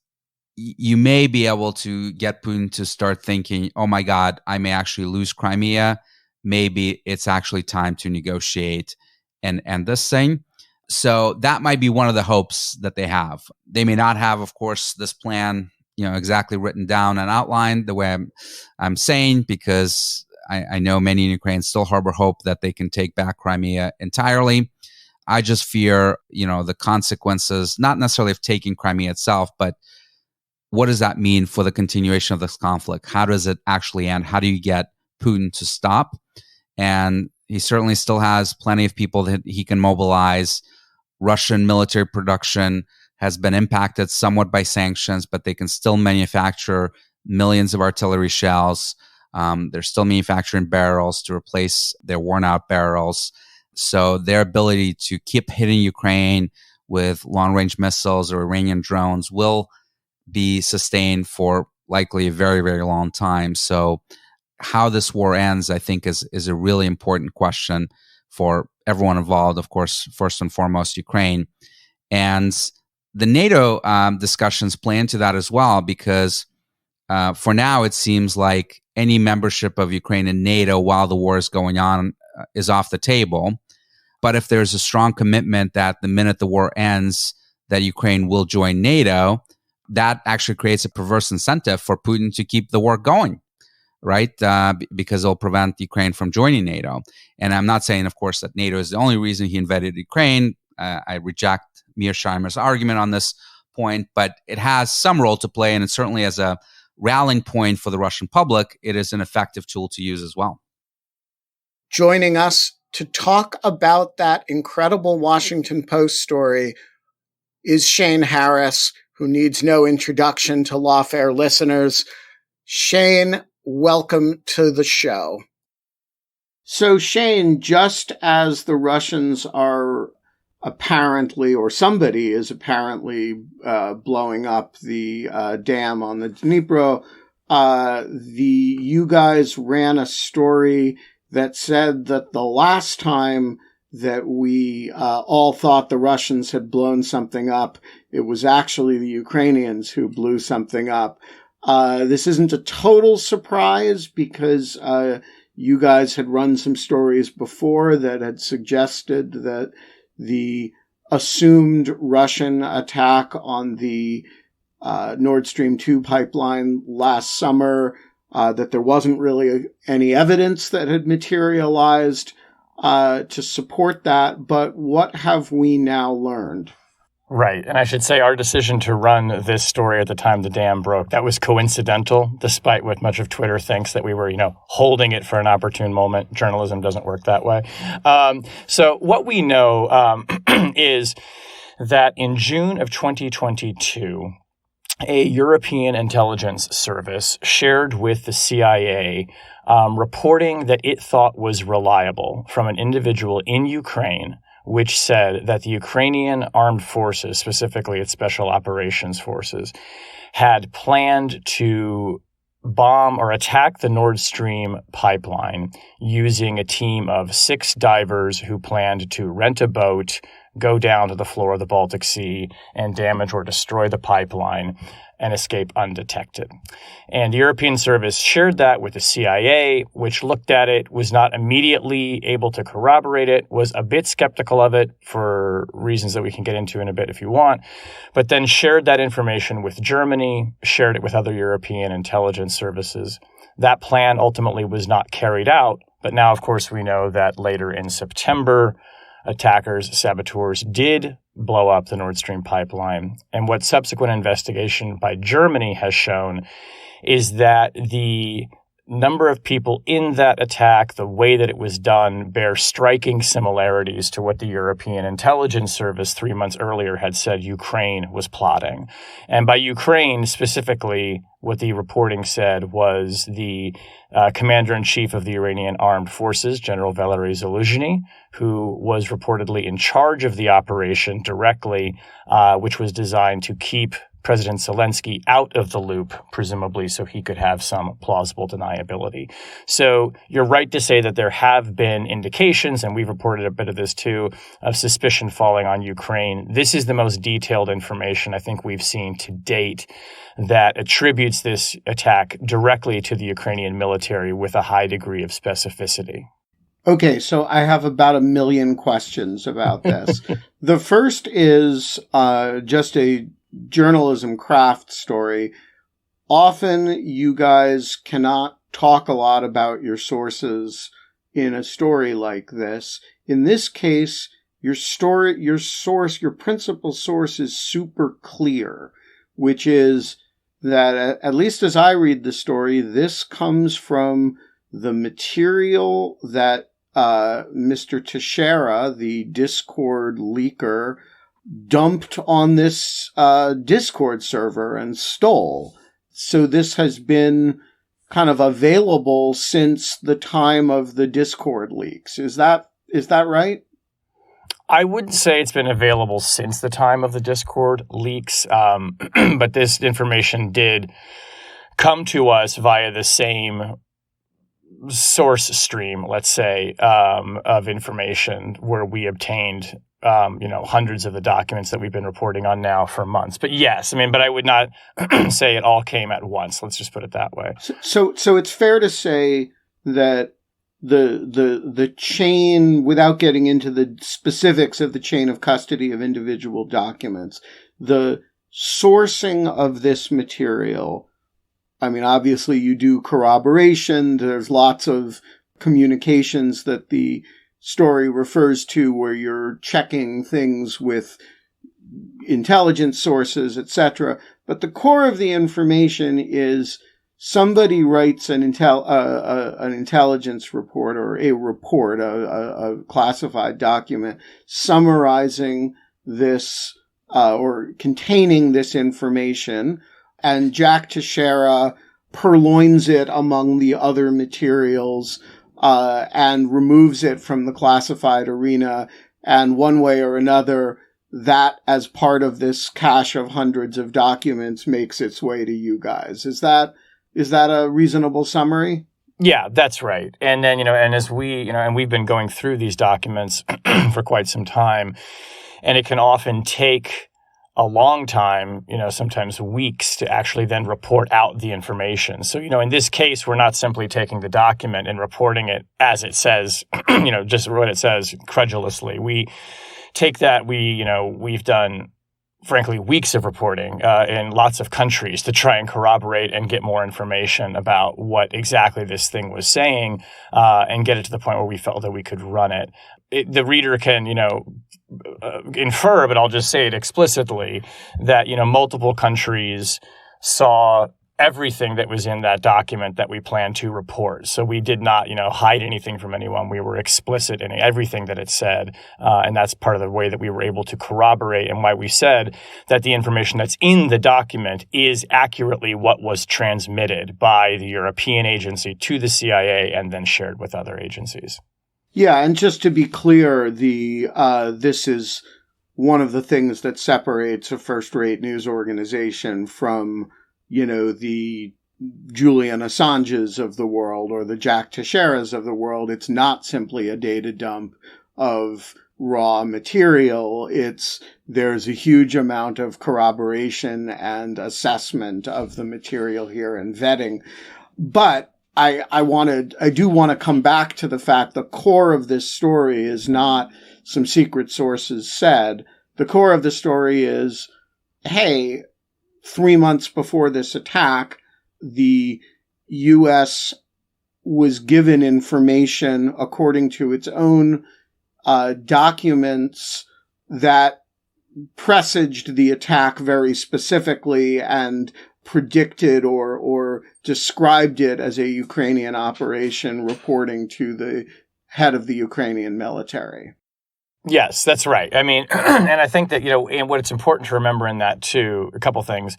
you may be able to get Putin to start thinking, oh my God, I may actually lose Crimea. Maybe it's actually time to negotiate and end this thing. So that might be one of the hopes that they have. They may not have, of course, this plan, exactly written down and outlined the way I'm saying, because I know many in Ukraine still harbor hope that they can take back Crimea entirely. I just fear, the consequences, not necessarily of taking Crimea itself, but what does that mean for the continuation of this conflict? How does it actually end? How do you get Putin to stop? And he certainly still has plenty of people that he can mobilize. Russian military production has been impacted somewhat by sanctions, but they can still manufacture millions of artillery shells. They're still manufacturing barrels to replace their worn-out barrels. So their ability to keep hitting Ukraine with long-range missiles or Iranian drones will be sustained for likely a very, very long time. So how this war ends, I think, is a really important question for everyone involved, of course, first and foremost, Ukraine. And the NATO discussions play into that as well, because for now, it seems like any membership of Ukraine in NATO while the war is going on is off the table. But if there's a strong commitment that the minute the war ends, that Ukraine will join NATO, that actually creates a perverse incentive for Putin to keep the war going, right? Because it'll prevent Ukraine from joining NATO. And I'm not saying, of course, that NATO is the only reason he invaded Ukraine. I reject Mearsheimer's argument on this point, but it has some role to play, and it certainly as a rallying point for the Russian public, it is an effective tool to use as well. Joining us to talk about that incredible Washington Post story is Shane Harris, who needs no introduction to Lawfare listeners. Shane, welcome to the show. So, Shane, just as the Russians are apparently, or somebody is apparently blowing up the dam on the Dnipro, you guys ran a story that said that the last time that we all thought the Russians had blown something up, it was actually the Ukrainians who blew something up. This isn't a total surprise because you guys had run some stories before that had suggested that the assumed Russian attack on the Nord Stream 2 pipeline last summer, that there wasn't really any evidence that had materialized to support that. But what have we now learned? Right. And I should say our decision to run this story at the time the dam broke, that was coincidental, despite what much of Twitter thinks that we were, holding it for an opportune moment. Journalism doesn't work that way. So what we know is that in June of 2022, a European intelligence service shared with the CIA reporting that it thought was reliable from an individual in Ukraine, which said that the Ukrainian armed forces, specifically its special operations forces, had planned to bomb or attack the Nord Stream pipeline using a team of 6 divers who planned to rent a boat, go down to the floor of the Baltic Sea, and damage or destroy the pipeline and escape undetected. And the European service shared that with the CIA, which looked at it, was not immediately able to corroborate it, was a bit skeptical of it for reasons that we can get into in a bit if you want, but then shared that information with Germany, shared it with other European intelligence services. That plan ultimately was not carried out, but now, of course, we know that later in September, saboteurs did blow up the Nord Stream pipeline. And what subsequent investigation by Germany has shown is that the number of people in that attack, the way that it was done, bear striking similarities to what the European intelligence service 3 months earlier had said Ukraine was plotting. And by Ukraine specifically, what the reporting said was the commander-in-chief of the Iranian armed forces, General Valery Zaluzhny, who was reportedly in charge of the operation directly, which was designed to keep President Zelensky out of the loop, presumably so he could have some plausible deniability. So you're right to say that there have been indications, and we've reported a bit of this too, of suspicion falling on Ukraine. This is the most detailed information I think we've seen to date that attributes this attack directly to the Ukrainian military with a high degree of specificity. Okay, so I have about 1 million questions about this. The first is just a journalism craft story. Often you guys cannot talk a lot about your sources in a story like this. In this case, your principal source is super clear, which is that, at least as I read the story, this comes from the material that Mr. Teixeira, the Discord leaker, dumped on this Discord server and stole. So this has been kind of available since the time of the Discord leaks. Is that right? I wouldn't say it's been available since the time of the Discord leaks, but this information did come to us via the same source stream, let's say, of information where we obtained hundreds of the documents that we've been reporting on now for months. But yes, but I would not say it all came at once. Let's just put it that way. So it's fair to say that the chain, without getting into the specifics of the chain of custody of individual documents, the sourcing of this material, obviously you do corroboration. There's lots of communications that the story refers to where you're checking things with intelligence sources, etc. But the core of the information is somebody writes an intelligence report or a classified document summarizing this or containing this information, and Jack Teixeira purloins it among the other materials and removes it from the classified arena, and one way or another, that as part of this cache of hundreds of documents makes its way to you guys. Is that a reasonable summary? Yeah, that's right. And then, and as we, and we've been going through these documents for quite some time, and it can often take a long time, sometimes weeks, to actually then report out the information. So, in this case, we're not simply taking the document and reporting it as it says, just what it says credulously. We take that, we've done frankly, weeks of reporting in lots of countries to try and corroborate and get more information about what exactly this thing was saying and get it to the point where we felt that we could run it. The reader can, infer, but I'll just say it explicitly, that, multiple countries saw everything that was in that document that we planned to report. So we did not, hide anything from anyone. We were explicit in everything that it said. And that's part of the way that we were able to corroborate and why we said that the information that's in the document is accurately what was transmitted by the European agency to the CIA and then shared with other agencies. Yeah, and just to be clear, this is one of the things that separates a first-rate news organization from the Julian Assanges of the world or the Jack Teixeiras of the world. It's not simply a data dump of raw material. There's a huge amount of corroboration and assessment of the material here and vetting. But I do want to come back to the fact the core of this story is not some secret sources said. The core of the story is, hey, 3 months before this attack, the U.S. was given information according to its own documents that presaged the attack very specifically and predicted or described it as a Ukrainian operation, reporting to the head of the Ukrainian military. Yes, that's right. I mean, and I think that, and what it's important to remember in that too, a couple things.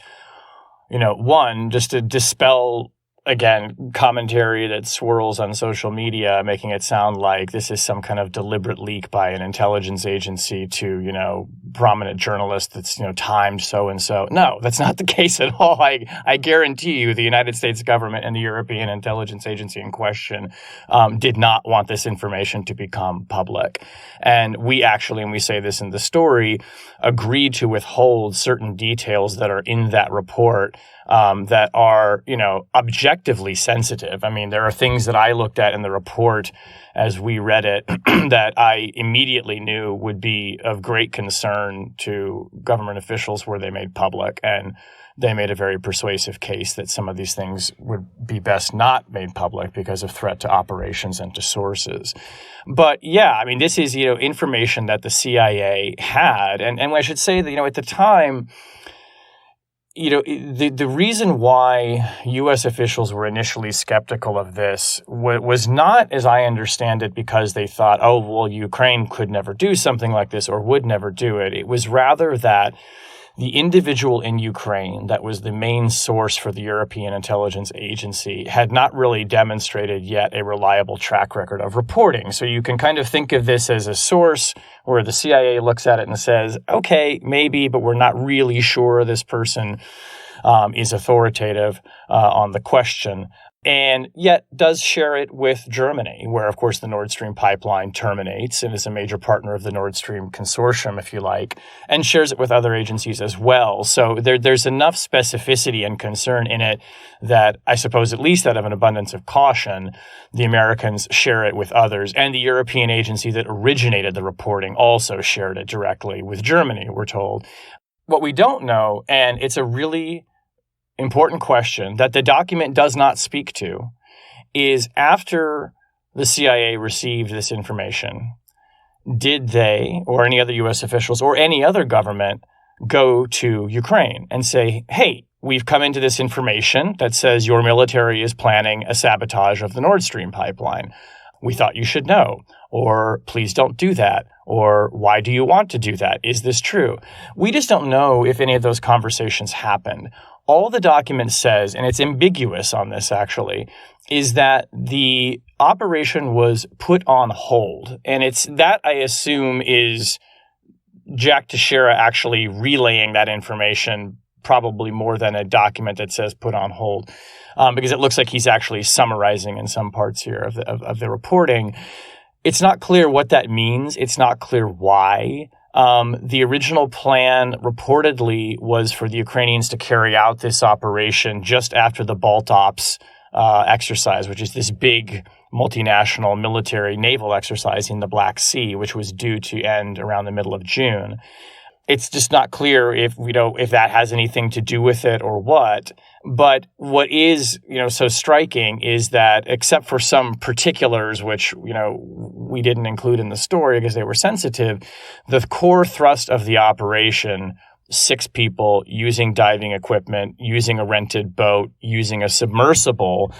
One, just to dispel, again, commentary that swirls on social media, making it sound like this is some kind of deliberate leak by an intelligence agency to, prominent journalist that's, timed so-and-so. No, that's not the case at all. I guarantee you the United States government and the European intelligence agency in question did not want this information to become public. And we actually, and we say this in the story, agreed to withhold certain details that are in that report that are, objectively sensitive. I mean, there are things that I looked at in the report as we read it that I immediately knew would be of great concern to government officials were they made public. And they made a very persuasive case that some of these things would be best not made public because of threat to operations and to sources. But yeah, I mean, this is, information that the CIA had. And I should say that, at the time, the reason why U.S. officials were initially skeptical of this was not, as I understand it, because they thought, oh, well, Ukraine could never do something like this or would never do it. It was rather that the individual in Ukraine that was the main source for the European Intelligence Agency had not really demonstrated yet a reliable track record of reporting. So you can kind of think of this as a source where the CIA looks at it and says, okay, maybe, but we're not really sure this person is authoritative on the question. And yet does share it with Germany, where, of course, the Nord Stream pipeline terminates and is a major partner of the Nord Stream consortium, if you like, and shares it with other agencies as well. So there's enough specificity and concern in it that I suppose, at least out of an abundance of caution, the Americans share it with others. And the European agency that originated the reporting also shared it directly with Germany, we're told. What we don't know, and it's a really important question that the document does not speak to, is after the CIA received this information, did they or any other U.S. officials or any other government go to Ukraine and say, hey, we've come into this information that says your military is planning a sabotage of the Nord Stream pipeline. We thought you should know, or please don't do that, or why do you want to do that? Is this true? We just don't know if any of those conversations happened. All the document says, and it's ambiguous on this actually, is that the operation was put on hold. And it's that, I assume, is Jack Teixeira actually relaying that information, probably more than a document that says put on hold, because it looks like he's actually summarizing in some parts here of the reporting. It's not clear what that means. It's not clear why. The original plan reportedly was for the Ukrainians to carry out this operation just after the Baltops exercise, which is this big multinational military naval exercise in the Black Sea, which was due to end around the middle of June. It's just not clear if that has anything to do with it or what. But what is, so striking is that except for some particulars, which, we didn't include in the story because they were sensitive, the core thrust of the operation, 6 people using diving equipment, using a rented boat, using a submersible,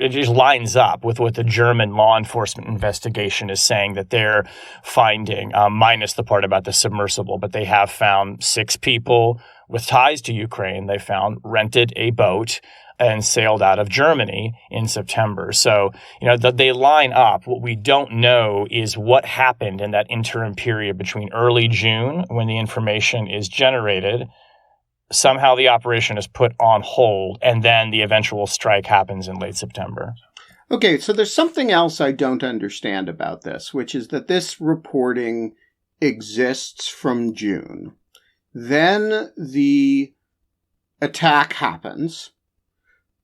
it just lines up with what the German law enforcement investigation is saying that they're finding, minus the part about the submersible. But they have found 6 people with ties to Ukraine. They found rented a boat and sailed out of Germany in September. So, they line up. What we don't know is what happened in that interim period between early June, when the information is generated. Somehow the operation is put on hold, and then the eventual strike happens in late September. Okay, so there's something else I don't understand about this, which is that this reporting exists from June. Then the attack happens,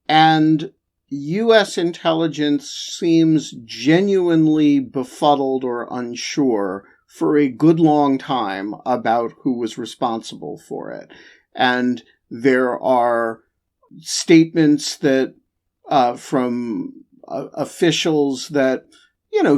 and U.S. intelligence seems genuinely befuddled or unsure for a good long time about who was responsible for it. And there are statements that from officials that,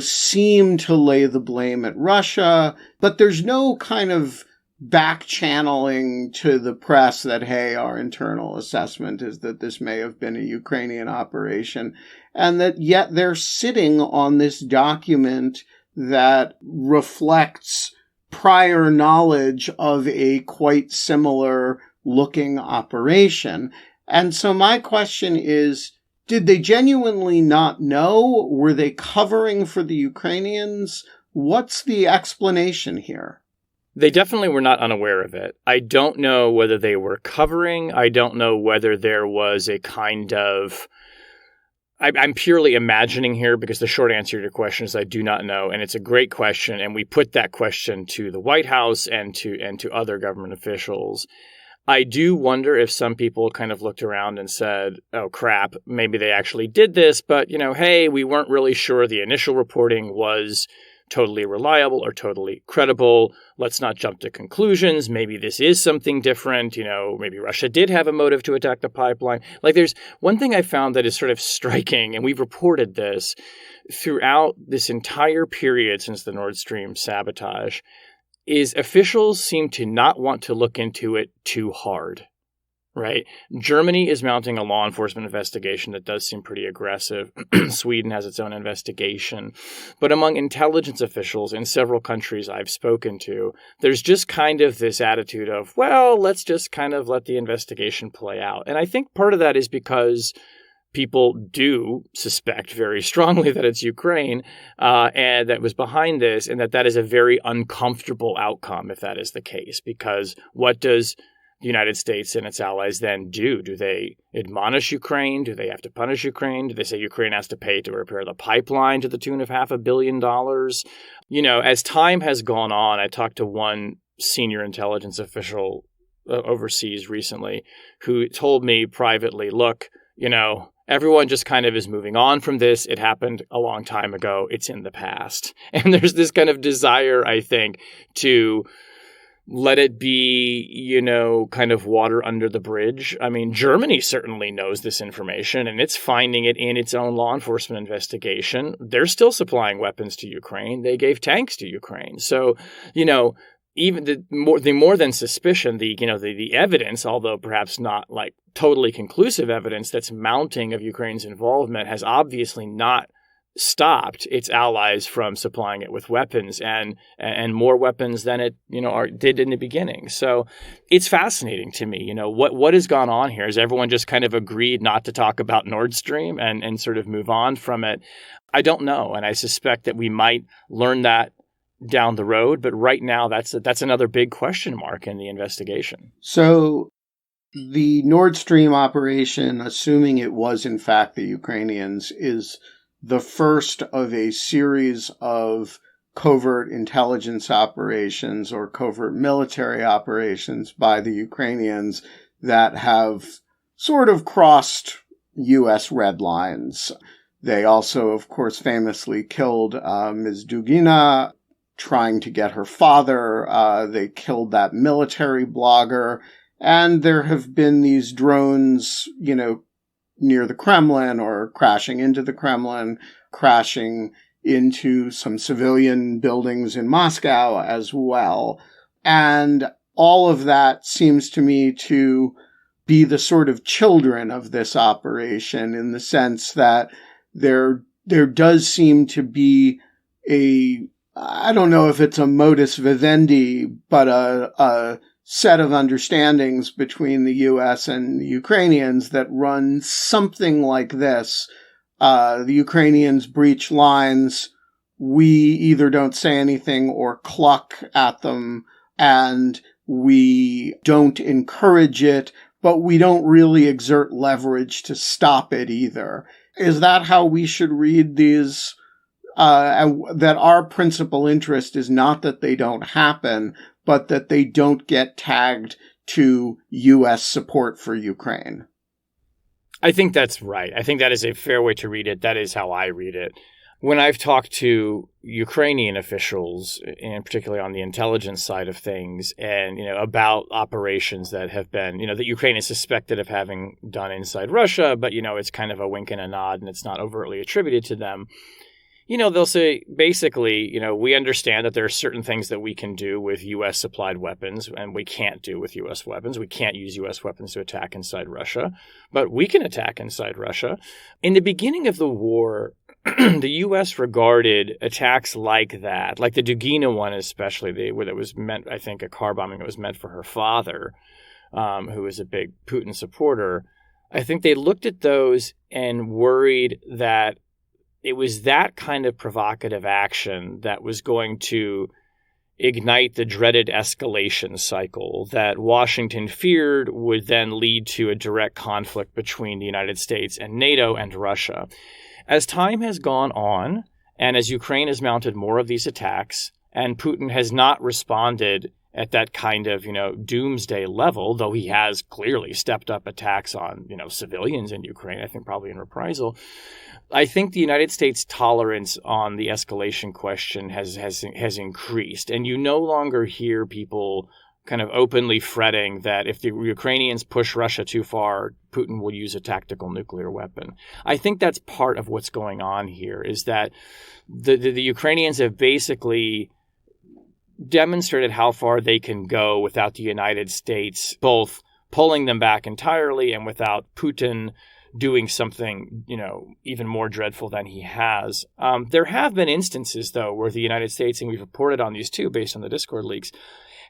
seem to lay the blame at Russia, but there's no kind of back channeling to the press that, hey, our internal assessment is that this may have been a Ukrainian operation, and that yet they're sitting on this document that reflects prior knowledge of a quite similar looking operation. And so my question is, did they genuinely not know? Were they covering for the Ukrainians? What's the explanation here? They definitely were not unaware of it. I don't know whether they were covering. I don't know whether there was a kind of... I'm purely imagining here because the short answer to your question is I do not know. And it's a great question. And we put that question to the White House and to other government officials. I do wonder if some people kind of looked around and said, oh, crap, maybe they actually did this. But, hey, we weren't really sure the initial reporting was totally reliable or totally credible. Let's not jump to conclusions. Maybe this is something different. Maybe Russia did have a motive to attack the pipeline. There's one thing I found that is sort of striking, and we've reported this throughout this entire period since the Nord Stream sabotage, is officials seem to not want to look into it too hard. Right. Germany is mounting a law enforcement investigation that does seem pretty aggressive. Sweden has its own investigation. But among intelligence officials in several countries I've spoken to, there's just kind of this attitude of, well, let's just kind of let the investigation play out. And I think part of that is because people do suspect very strongly that it's Ukraine and that was behind this, and that is a very uncomfortable outcome if that is the case. Because what does the United States and its allies then do? Do they admonish Ukraine? Do they have to punish Ukraine? Do they say Ukraine has to pay to repair the pipeline to the tune of $500 million? As time has gone on, I talked to one senior intelligence official overseas recently who told me privately, look, everyone just kind of is moving on from this. It happened a long time ago. It's in the past. And there's this kind of desire, I think, to let it be, kind of water under the bridge. I mean, Germany certainly knows this information, and it's finding it in its own law enforcement investigation. They're still supplying weapons to Ukraine. They gave tanks to Ukraine. So, even the more than suspicion, the evidence, although perhaps not totally conclusive evidence that's mounting of Ukraine's involvement, has obviously not stopped its allies from supplying it with weapons and more weapons than it did in the beginning. So it's fascinating to me. What has gone on here? Has everyone just kind of agreed not to talk about Nord Stream and sort of move on from it? I don't know, and I suspect that we might learn that down the road. But right now, that's another big question mark in the investigation. So the Nord Stream operation, assuming it was in fact the Ukrainians, is the first of a series of covert intelligence operations or covert military operations by the Ukrainians that have sort of crossed U.S. red lines. They also, of course, famously killed Ms. Dugina trying to get her father. They killed that military blogger. And there have been these drones, near the Kremlin or crashing into the Kremlin, crashing into some civilian buildings in Moscow as well. And all of that seems to me to be the sort of children of this operation, in the sense that there does seem to be I don't know if it's a modus vivendi, but a set of understandings between the U.S. and the Ukrainians that run something like this. The Ukrainians breach lines. We either don't say anything or cluck at them, and we don't encourage it, but we don't really exert leverage to stop it either. Is that how we should read these? That our principal interest is not that they don't happen, but that they don't get tagged to U.S. support for Ukraine. I think that's right. I think that is a fair way to read it. That is how I read it. When I've talked to Ukrainian officials, and particularly on the intelligence side of things, and about operations that have been, that Ukraine is suspected of having done inside Russia, but it's kind of a wink and a nod, and it's not overtly attributed to them. They'll say, basically, we understand that there are certain things that we can do with U.S. supplied weapons and we can't do with U.S. weapons. We can't use U.S. weapons to attack inside Russia, but we can attack inside Russia. In the beginning of the war, the U.S. regarded attacks like that, like the Dugina one especially, where that was meant, I think, a car bombing that was meant for her father, who was a big Putin supporter. I think they looked at those and worried that it was that kind of provocative action that was going to ignite the dreaded escalation cycle that Washington feared would then lead to a direct conflict between the United States and NATO and Russia. As time has gone on, and as Ukraine has mounted more of these attacks, and Putin has not responded at that kind of, doomsday level, though he has clearly stepped up attacks on, civilians in Ukraine, I think probably in reprisal, I think the United States' tolerance on the escalation question has increased. And you no longer hear people kind of openly fretting that if the Ukrainians push Russia too far, Putin will use a tactical nuclear weapon. I think that's part of what's going on here, is that the Ukrainians have basically demonstrated how far they can go without the United States both pulling them back entirely and without Putin doing something, even more dreadful than he has. There have been instances, though, where the United States, and we've reported on these too based on the Discord leaks,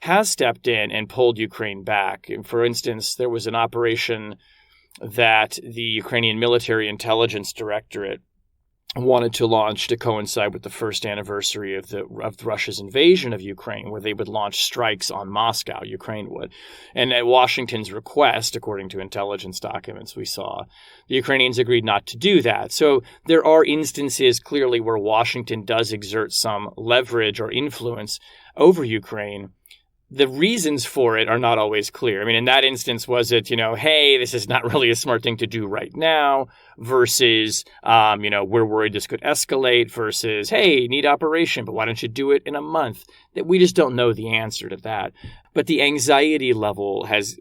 has stepped in and pulled Ukraine back. And for instance, there was an operation that the Ukrainian Military Intelligence Directorate wanted to launch to coincide with the first anniversary of Russia's invasion of Ukraine, where they would launch strikes on Moscow, Ukraine would. And at Washington's request, according to intelligence documents we saw, the Ukrainians agreed not to do that. So there are instances clearly where Washington does exert some leverage or influence over Ukraine. The reasons for it are not always clear. I mean, in that instance, was it, hey, this is not really a smart thing to do right now, versus, we're worried this could escalate, versus, hey, neat operation, but why don't you do it in a month? That we just don't know the answer to that. But the anxiety level has,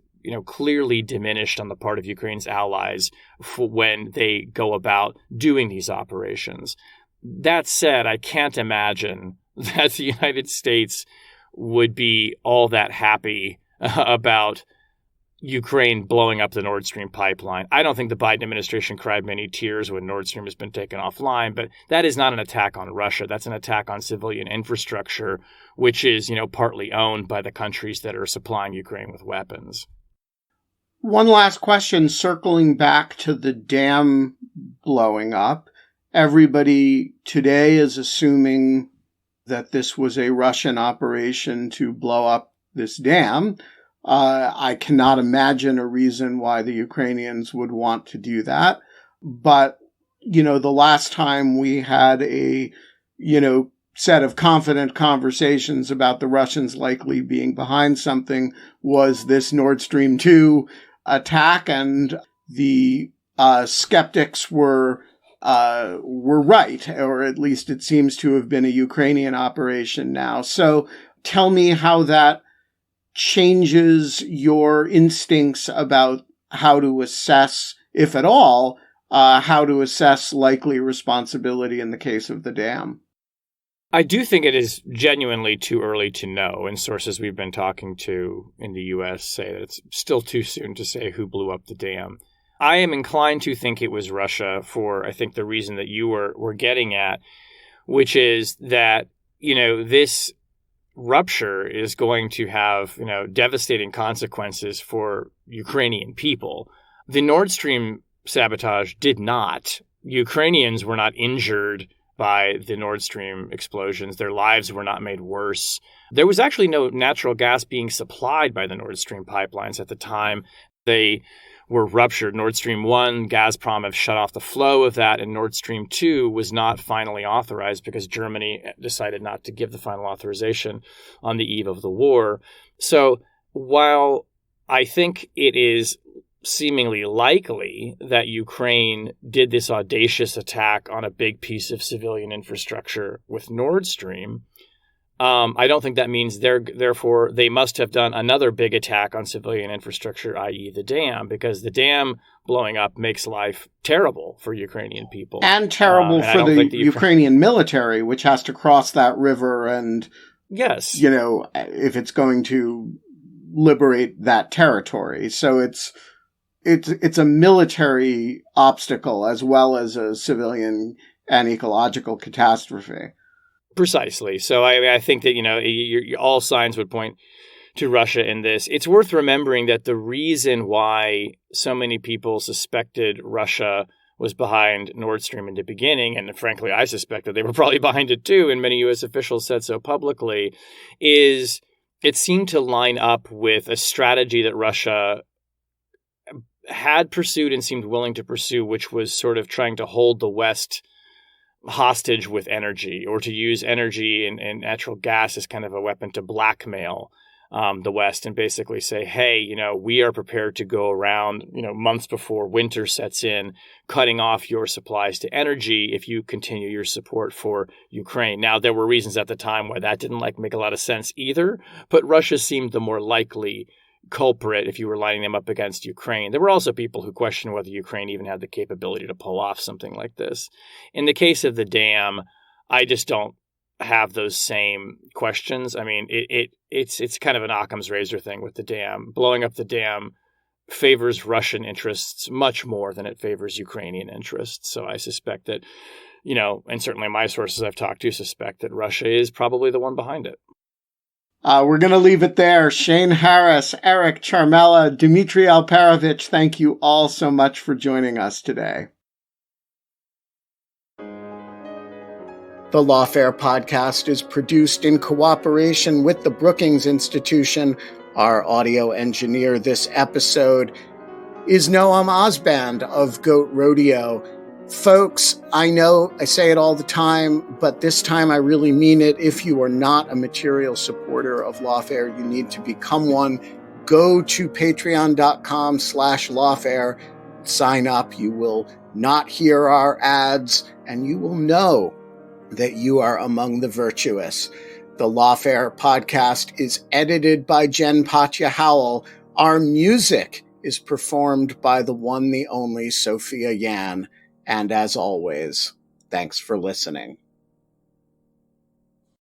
clearly diminished on the part of Ukraine's allies when they go about doing these operations. That said, I can't imagine that the United States would be all that happy about Ukraine blowing up the Nord Stream pipeline. I don't think the Biden administration cried many tears when Nord Stream has been taken offline, but that is not an attack on Russia. That's an attack on civilian infrastructure, which is, partly owned by the countries that are supplying Ukraine with weapons. One last question, circling back to the dam blowing up. Everybody today is assuming that this was a Russian operation to blow up this dam. I cannot imagine a reason why the Ukrainians would want to do that. But, the last time we had a, set of confident conversations about the Russians likely being behind something was this Nord Stream 2 attack. And the skeptics were were right, or at least it seems to have been a Ukrainian operation now. So tell me how that changes your instincts about how to assess, if at all, how to assess likely responsibility in the case of the dam. I do think it is genuinely too early to know, and sources we've been talking to in the U.S. say that it's still too soon to say who blew up the dam. I am inclined to think it was Russia for, I think, the reason that you were getting at, which is that, this rupture is going to have, devastating consequences for Ukrainian people. The Nord Stream sabotage did not. Ukrainians were not injured by the Nord Stream explosions. Their lives were not made worse. There was actually no natural gas being supplied by the Nord Stream pipelines at the time they were ruptured. Nord Stream 1, Gazprom have shut off the flow of that, and Nord Stream 2 was not finally authorized because Germany decided not to give the final authorization on the eve of the war. So while I think it is seemingly likely that Ukraine did this audacious attack on a big piece of civilian infrastructure with Nord Stream, I don't think that means therefore they must have done another big attack on civilian infrastructure, i.e. the dam, because the dam blowing up makes life terrible for Ukrainian people. And terrible for the Ukrainian military, which has to cross that river and, yes, if it's going to liberate that territory. So it's a military obstacle as well as a civilian and ecological catastrophe. Precisely. So I think that, all signs would point to Russia in this. It's worth remembering that the reason why so many people suspected Russia was behind Nord Stream in the beginning, and frankly, I suspect that they were probably behind it too, and many U.S. officials said so publicly, is it seemed to line up with a strategy that Russia had pursued and seemed willing to pursue, which was sort of trying to hold the West hostage with energy, or to use energy and natural gas as kind of a weapon to blackmail the West and basically say, hey, we are prepared to go around, months before winter sets in, cutting off your supplies to energy if you continue your support for Ukraine. Now, there were reasons at the time why that didn't make a lot of sense either, but Russia seemed the more likely culprit if you were lining them up against Ukraine. There were also people who questioned whether Ukraine even had the capability to pull off something like this. In the case of the dam, I just don't have those same questions. I mean, it's kind of an Occam's razor thing with the dam. Blowing up the dam favors Russian interests much more than it favors Ukrainian interests. So I suspect that, and certainly my sources I've talked to suspect that Russia is probably the one behind it. We're going to leave it there. Shane Harris, Eric Ciaramella, Dmitri Alperovitch, thank you all so much for joining us today. The Lawfare podcast is produced in cooperation with the Brookings Institution. Our audio engineer this episode is Noam Osband of Goat Rodeo. Folks, I know I say it all the time, but this time I really mean it. If you are not a material supporter of Lawfare, you need to become one. Go to patreon.com/Lawfare. Sign up. You will not hear our ads, and you will know that you are among the virtuous. The Lawfare podcast is edited by Jen Patja Howell. Our music is performed by the one, the only Sophia Yan. And as always, thanks for listening.